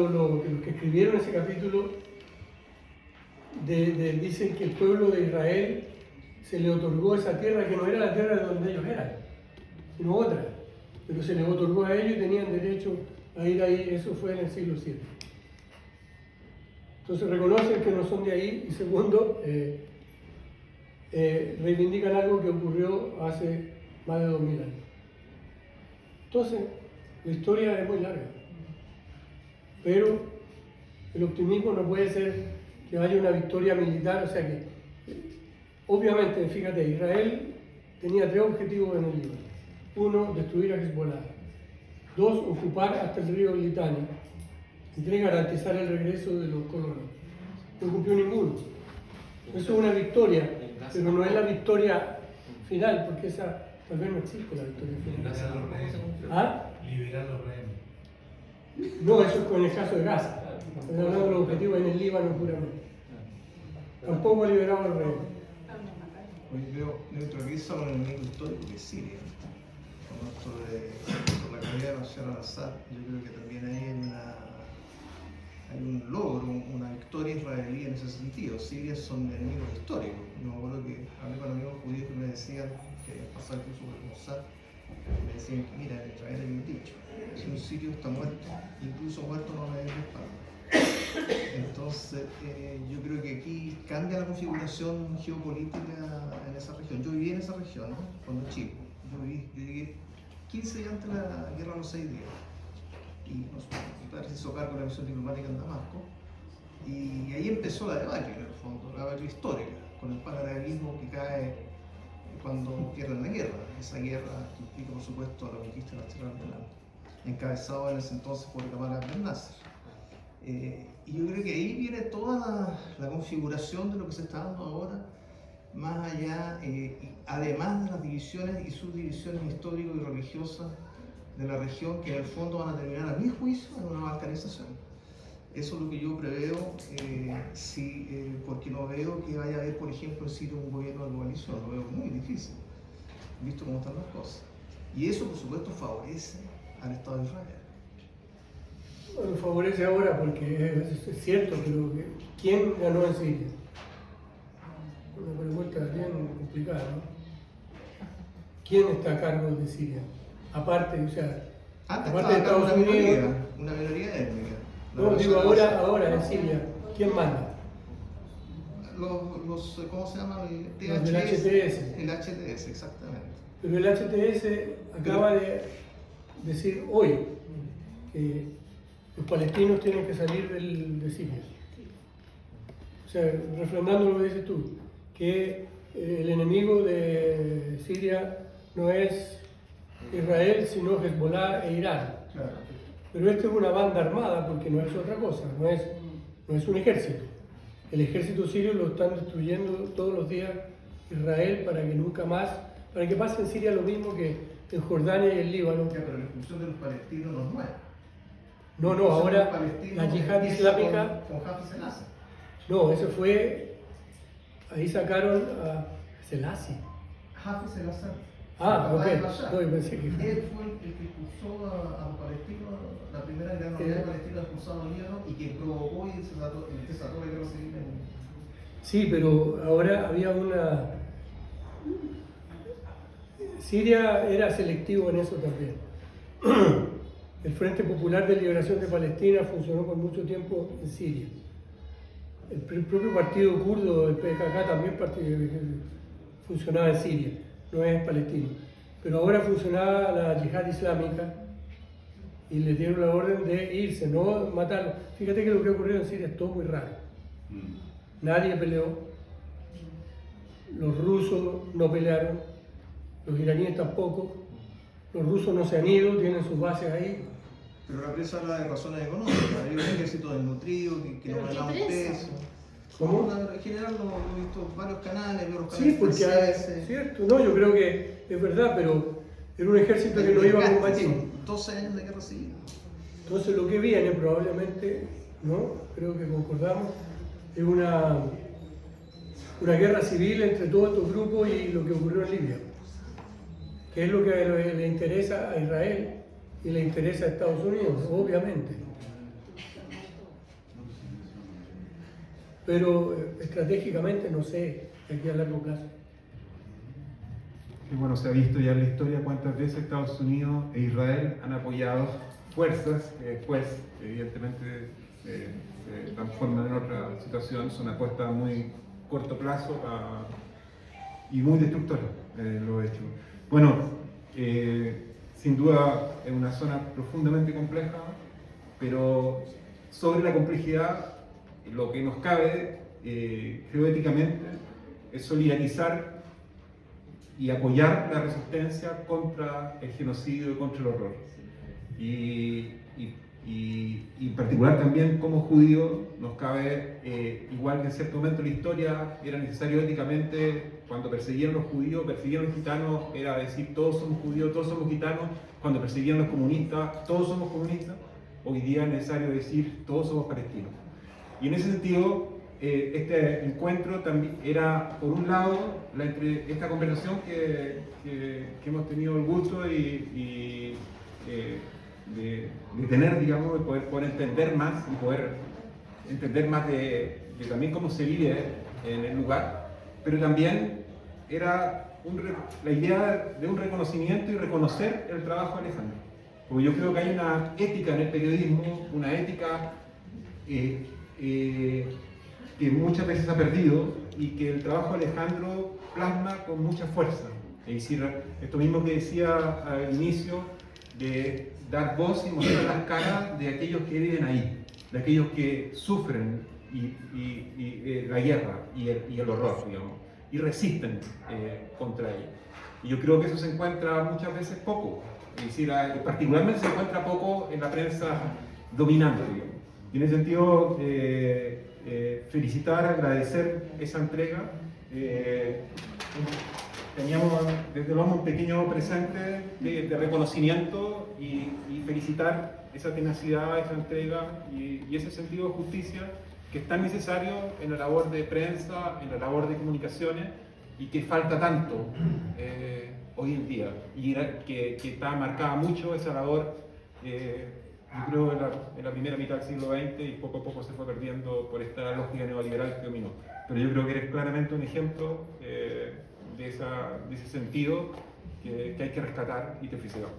los que escribieron ese capítulo dicen que el pueblo de Israel se le otorgó esa tierra que no era la tierra de donde ellos eran, sino otra, pero se les otorgó a ellos y tenían derecho a ir ahí. Eso fue en el siglo VII. Entonces reconocen que no son de ahí y segundo, reivindican algo que ocurrió hace más de 2000 años. Entonces, la historia es muy larga, pero el optimismo no puede ser que haya una victoria militar, o sea que, obviamente, fíjate, Israel tenía 3 objetivos en el libro. 1, destruir a Hezbollah. 2, ocupar hasta el río Litani. Y 3, garantizar el regreso de los colonos. No cumplió ninguno. Eso es una victoria, pero no es la victoria final, porque esa tal vez no existe la victoria final. ¿Ah? Liberar los rehenes. No, eso es con el caso de Gaza. Estoy hablando de los objetivos en el Líbano puramente. Tampoco ha liberado al rey. Hoy veo neutraliza un enemigo histórico que es Siria. Con esto por la caída de Bashar al-Assad, yo creo que también hay un logro, una victoria israelí en ese sentido. Siria son enemigos históricos. Yo me acuerdo que hablé con amigos judíos que me decían que pasaba incluso por Mossad, me decían que mira, en Israel hay un dicho, si un sirio está muerto, incluso muerto no le den espalda. Entonces, yo creo que aquí cambia la configuración geopolítica en esa región. Yo viví en esa región, ¿no? Cuando chico. Yo llegué 15 días antes de la guerra de los 6 días. Y mi padre se hizo cargo de la misión diplomática en Damasco. Y ahí empezó la debacle, en el fondo, la debacle histórica, con el panarabismo que cae cuando pierden la guerra. Esa guerra que implica, por supuesto, la conquista de la tierra del Levante, encabezado en ese entonces por Gamal Abdel Nasser. Y yo creo que ahí viene toda la configuración de lo que se está dando ahora, más allá, además de las divisiones y subdivisiones históricas y religiosas de la región, que en el fondo van a terminar, a mi juicio, en una balcanización. Eso es lo que yo preveo, porque no veo que vaya a haber, por ejemplo, en Siria un gobierno de coalición, lo veo muy difícil, visto cómo están las cosas. Y eso, por supuesto, favorece al Estado de Israel. Bueno, favorece ahora porque es cierto, pero ¿quién ganó en Siria? Una pregunta bien complicada, ¿no? ¿Quién está a cargo de Siria? Aparte, o sea, aparte de Estados Unidos. Una minoría étnica. No, digo ahora en Siria, ¿quién manda? ¿Cómo se llama? Los del HTS. El HTS, exactamente. Pero el HTS acaba de decir hoy que los palestinos tienen que salir de Siria. O sea, refrendando lo que dices tú, que el enemigo de Siria no es Israel, sino Hezbollah e Irán. Claro. Pero esto es una banda armada porque no es otra cosa, no es un ejército. El ejército sirio lo están destruyendo todos los días Israel para que nunca más, para que pase en Siria lo mismo que en Jordania y el Líbano. Ya, pero la expulsión de los palestinos no es nueva. No, La expulsión de los ahora palestinos la yihad empieza islámica, con Hafez el-Assad. no, eso fue, ahí sacaron a Selassie. Hafez el-Assad. Ah, el ok, papá de Bashar. no, yo pensé que... Él fue el que expulsó a los palestinos, la primera gran oleada de palestinos expulsada al Líbano y quien provocó y desató la guerra civil en... Sí, pero ahora había una... Siria era selectivo en eso también. El Frente Popular de Liberación de Palestina funcionó por mucho tiempo en Siria. El propio partido kurdo, el PKK, también funcionaba en Siria, no es palestino. Pero ahora funcionaba la yihad islámica y le dieron la orden de irse, no matarlo. Fíjate que lo que ocurrió en Siria es todo muy raro. Nadie peleó, los rusos no pelearon, los iraníes tampoco, los rusos no se han ido, tienen sus bases ahí. Pero la prensa habla de razones económicas, hay un ejército desnutrido que no ¿Pero qué ganaba un prensa? peso. ¿Cómo? En general lo he visto varios canales, veo los Sí, canales porque franceses. cierto, no, yo creo que es verdad, pero era un ejército que no iba a combatir. Son 12 años de guerra civil. Entonces lo que viene probablemente, ¿no? Creo que concordamos, es una guerra civil entre todos estos grupos y lo que ocurrió en Libia, que es lo que le interesa a Israel y le interesa a Estados Unidos, obviamente. Pero estratégicamente no sé, de aquí a largo plazo. Y bueno, se ha visto ya en la historia cuántas veces Estados Unidos e Israel han apoyado fuerzas que después, evidentemente, se transforman en otra situación, son apuestas a muy corto plazo y muy destructoras, lo he hecho. Bueno, sin duda es una zona profundamente compleja, pero sobre la complejidad, lo que nos cabe, creo éticamente, es solidarizar y apoyar la resistencia contra el genocidio y contra el horror. Y en particular también como judíos nos cabe, igual que en cierto momento de la historia era necesario éticamente, cuando perseguían a los judíos, perseguían a los gitanos, era decir todos somos judíos, todos somos gitanos, cuando perseguían a los comunistas, todos somos comunistas, hoy día es necesario decir todos somos palestinos. Y en ese sentido, este encuentro también era, por un lado, esta conversación que hemos tenido el gusto de tener, digamos, de poder entender más y poder entender más de también cómo se vive en el lugar, pero también era la idea de un reconocimiento y reconocer el trabajo de Alejandro. Porque yo creo que hay una ética en el periodismo, una ética que muchas veces se ha perdido y que el trabajo de Alejandro plasma con mucha fuerza. Es decir, esto mismo que decía al inicio, de dar voz y mostrar las caras de aquellos que viven ahí, de aquellos que sufren la guerra y el horror, digamos, y resisten contra ella. Y yo creo que eso se encuentra muchas veces poco, es decir, particularmente se encuentra poco en la prensa dominante, digamos. Y en ese sentido, felicitar, agradecer esa entrega. Teníamos desde luego un pequeño presente de reconocimiento y felicitar esa tenacidad, esa entrega y ese sentido de justicia que es tan necesario en la labor de prensa, en la labor de comunicaciones y que falta tanto hoy en día y que está marcada mucho esa labor, yo creo, en la primera mitad del siglo XX y poco a poco se fue perdiendo por esta lógica neoliberal que dominó. Pero yo creo que eres claramente un ejemplo de ese sentido que hay que rescatar y te felicitamos.